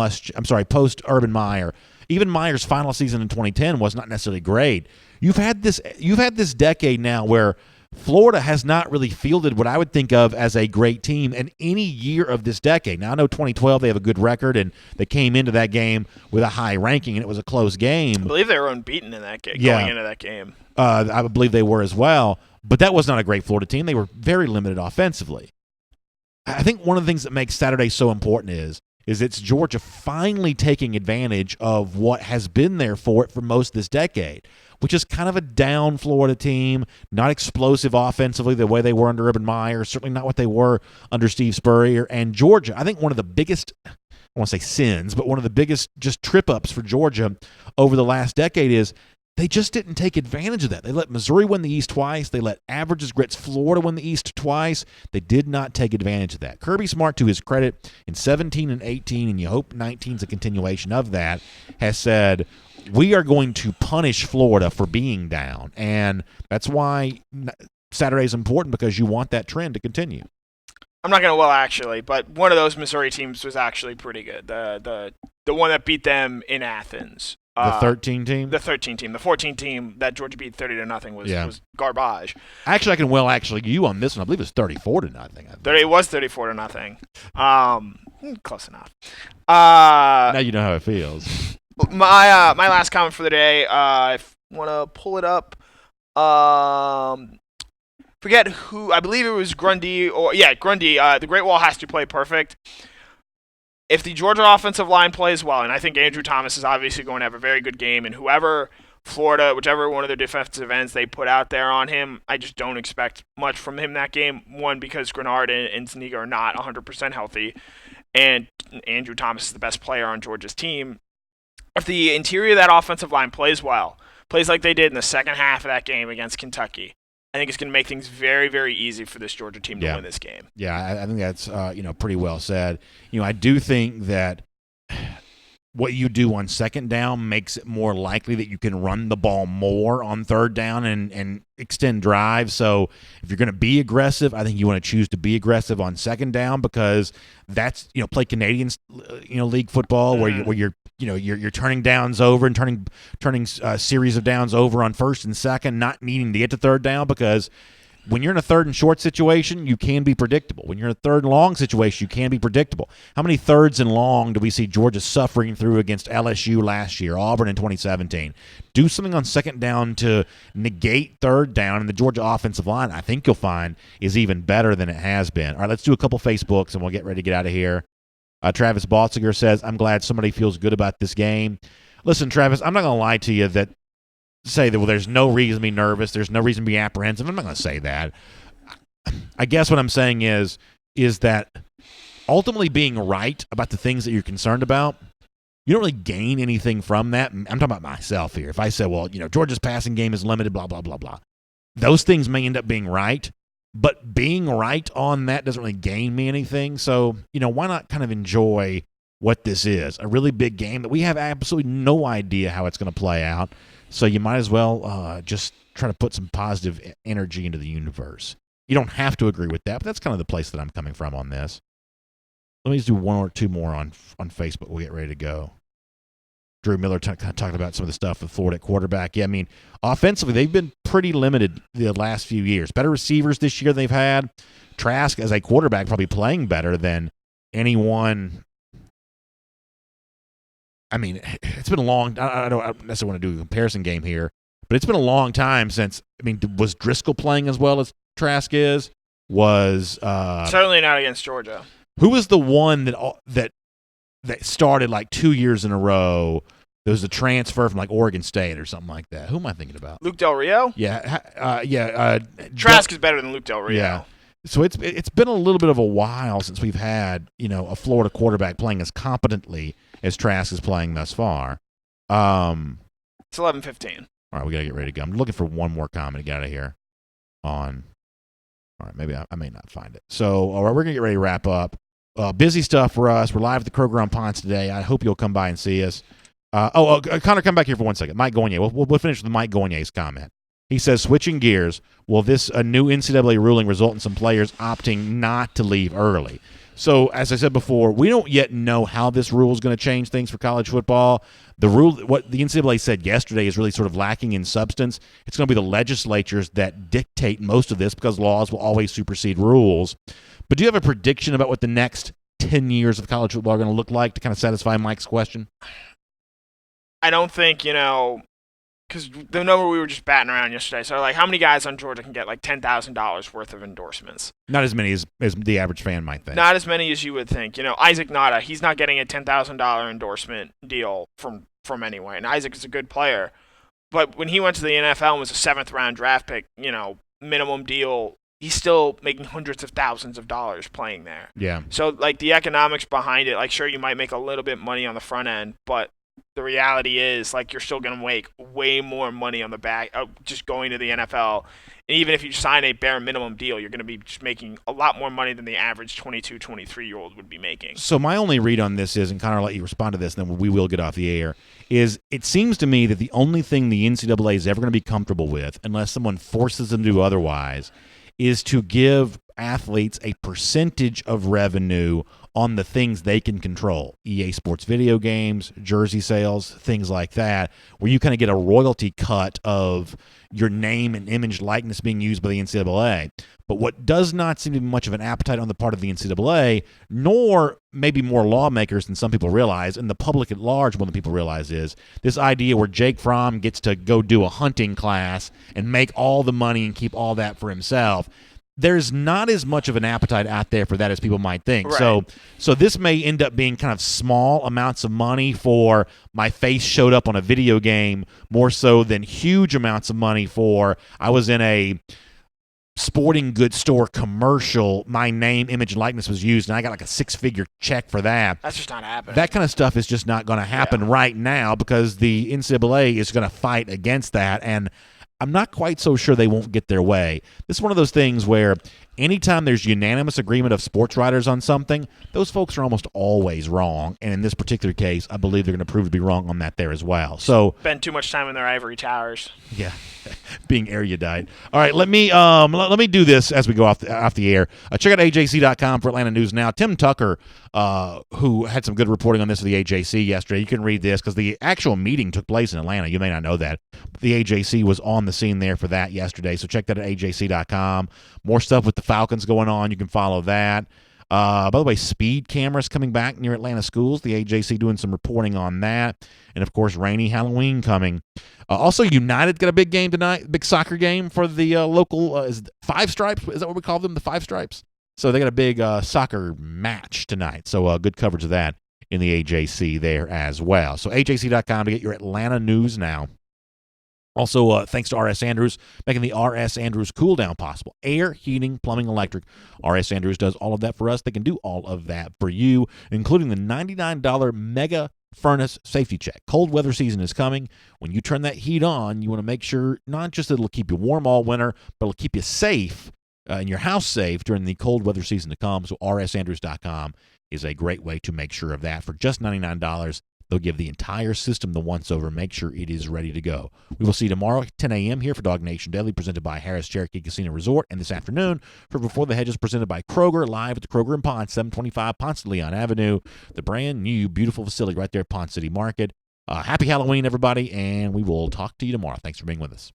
Meyer. Even Meyer's final season in 2010 was not necessarily great. You've had this decade now where Florida has not really fielded what I would think of as a great team in any year of this decade. Now, I know 2012 they have a good record, and they came into that game with a high ranking, and it was a close game. I believe they were unbeaten in that game, going into that game. I believe they were as well, but that was not a great Florida team. They were very limited offensively. I think one of the things that makes Saturday so important is it's Georgia finally taking advantage of what has been there for it for most of this decade, which is kind of a down Florida team, not explosive offensively the way they were under Urban Meyer, certainly not what they were under Steve Spurrier. And Georgia, I think one of the biggest, I want to say sins, but one of the biggest just trip-ups for Georgia over the last decade is they just didn't take advantage of that. They let Missouri win the East twice. They let Averages Grits Florida win the East twice. They did not take advantage of that. Kirby Smart, to his credit, in 17 and 18, and you hope 19 is a continuation of that, has said, we are going to punish Florida for being down. And that's why Saturday is important, because you want that trend to continue. I'm not going to actually, but one of those Missouri teams was actually pretty good. The one that beat them in Athens. The 13 team? The 13 team. The 14 team that Georgia beat 30-0 was garbage. Actually, I can you on this one. I believe it was 34-0. It was 34-0. Close enough. Now you know how it feels. My last comment for the day, I want to pull it up. Forget who. I believe it was Grundy. Grundy. The Great Wall has to play perfect. If the Georgia offensive line plays well, and I think Andrew Thomas is obviously going to have a very good game, and whichever one of their defensive ends they put out there on him, I just don't expect much from him that game. One, because Grenard and Zuniga are not 100% healthy, and Andrew Thomas is the best player on Georgia's team. If the interior of that offensive line plays well, plays like they did in the second half of that game against Kentucky, I think it's going to make things very, very easy for this Georgia team to win this game. Yeah, I think that's pretty well said. I do think that what you do on second down makes it more likely that you can run the ball more on third down and extend drives. So if you're going to be aggressive, I think you want to choose to be aggressive on second down, because that's play Canadian league football where you're turning downs over and turning series of downs over on first and second, not needing to get to third down, because when you're in a third and short situation, you can be predictable. When you're in a third and long situation, you can be predictable. How many thirds and long do we see Georgia suffering through against LSU last year, Auburn in 2017? Do something on second down to negate third down, and the Georgia offensive line, I think you'll find, is even better than it has been. All right, let's do a couple Facebooks, and we'll get ready to get out of here. Travis Baltziger says, I'm glad somebody feels good about this game. Listen, Travis, I'm not going to lie to you that say that, well, there's no reason to be nervous. There's no reason to be apprehensive. I'm not going to say that. I guess what I'm saying is that ultimately being right about the things that you're concerned about, you don't really gain anything from that. I'm talking about myself here. If I say, well, Georgia's passing game is limited, blah, blah, blah, blah. Those things may end up being right, but being right on that doesn't really gain me anything. So, why not kind of enjoy what this is, a really big game that we have absolutely no idea how it's going to play out. So you might as well just try to put some positive energy into the universe. You don't have to agree with that, but that's kind of the place that I'm coming from on this. Let me just do one or two more on Facebook. We'll get ready to go. Drew Miller kind of talked about some of the stuff with Florida at quarterback. Yeah, I mean, offensively, they've been pretty limited the last few years. Better receivers this year they've had. Trask, as a quarterback, probably playing better than anyone. I mean, it's been a long – I don't necessarily want to do a comparison game here, but it's been a long time since – was Driscoll playing as well as Trask is? Certainly not against Georgia. Who was the one that started like 2 years in a row? There was a transfer from like Oregon State or something like that. Who am I thinking about? Luke Del Rio? Yeah. Trask is better than Luke Del Rio. Yeah. So it's been a little bit of a while since we've had, a Florida quarterback playing as competently as Trask is playing thus far. It's 11:15. All right, we got to get ready to go. I'm looking for one more comment to get out of here on. All right, maybe I may not find it. So, all right, we're going to get ready to wrap up. Busy stuff for us. We're live at the Kroger on Ponce today. I hope you'll come by and see us. Connor, come back here for 1 second. Mike Goignier. We'll finish with Mike Goignier's comment. He says, switching gears, will this new NCAA ruling result in some players opting not to leave early? So, as I said before, we don't yet know how this rule is going to change things for college football. The rule, what the NCAA said yesterday, is really sort of lacking in substance. It's going to be the legislatures that dictate most of this because laws will always supersede rules. But do you have a prediction about what the next 10 years of college football are going to look like to kind of satisfy Mike's question? I don't think, because the number we were just batting around yesterday, so like how many guys on Georgia can get like $10,000 worth of endorsements? Not as many as the average fan might think. Not as many as you would think. Isaac Nada, he's not getting a $10,000 endorsement deal from anyone. And Isaac is a good player. But when he went to the NFL and was a 7th-round draft pick, minimum deal, he's still making hundreds of thousands of dollars playing there. Yeah. So, like, the economics behind it, like, sure, you might make a little bit money on the front end, but the reality is, like, you're still going to make way more money on the back just going to the NFL. And even if you sign a bare minimum deal, you're going to be just making a lot more money than the average 22, 23-year-old would be making. So my only read on this is, and Connor, I'll let you respond to this, and then we will get off the air, is it seems to me that the only thing the NCAA is ever going to be comfortable with, unless someone forces them to do otherwise, is to give athletes a percentage of revenue on the things they can control. EA Sports video games, jersey sales, things like that, where you kind of get a royalty cut of your name and image likeness being used by the NCAA. But what does not seem to be much of an appetite on the part of the NCAA, nor maybe more lawmakers than some people realize, and the public at large, more than people realize, is this idea where Jake Fromm gets to go do a hunting class and make all the money and keep all that for himself. There's not as much of an appetite out there for that as people might think. Right. So this may end up being kind of small amounts of money for my face showed up on a video game, more so than huge amounts of money for I was in a sporting goods store commercial, my name, image, and likeness was used, and I got like a 6-figure check for that. That's just not happening. That kind of stuff is just not going to happen right now because the NCAA is going to fight against that, and I'm not quite so sure they won't get their way. This is one of those things where anytime there's unanimous agreement of sports writers on something, those folks are almost always wrong. And in this particular case, I believe they're going to prove to be wrong on that there as well. So spend too much time in their ivory towers. Yeah, being erudite. All right, let me do this as we go off the air. Check out AJC.com for Atlanta News Now. Tim Tucker, who had some good reporting on this with the AJC yesterday. You can read this because the actual meeting took place in Atlanta. You may not know that. The AJC was on the scene there for that yesterday, so check that at AJC.com. More stuff with the Falcons going on. You can follow that. By the way, speed cameras coming back near Atlanta schools. The AJC doing some reporting on that. And, of course, rainy Halloween coming. Also, United got a big game tonight, big soccer game for the local Five Stripes. Is that what we call them, the Five Stripes? So they got a big soccer match tonight. So good coverage of that in the AJC there as well. So AJC.com to get your Atlanta news now. Also, thanks to R.S. Andrews, making the R.S. Andrews cool down possible. Air, heating, plumbing, electric. R.S. Andrews does all of that for us. They can do all of that for you, including the $99 Mega Furnace Safety Check. Cold weather season is coming. When you turn that heat on, you want to make sure not just that it'll keep you warm all winter, but it'll keep you safe and your house safe during the cold weather season to come. So rsandrews.com is a great way to make sure of that. For just $99, they'll give the entire system the once-over, make sure it is ready to go. We will see you tomorrow at 10 a.m. here for DawgNation Daily, presented by Harris Cherokee Casino Resort, and this afternoon for Before the Hedges, presented by Kroger, live at the Kroger in Ponce, 725 Ponce de Leon Avenue, the brand new, beautiful facility right there at Ponce City Market. Happy Halloween, everybody, and we will talk to you tomorrow. Thanks for being with us.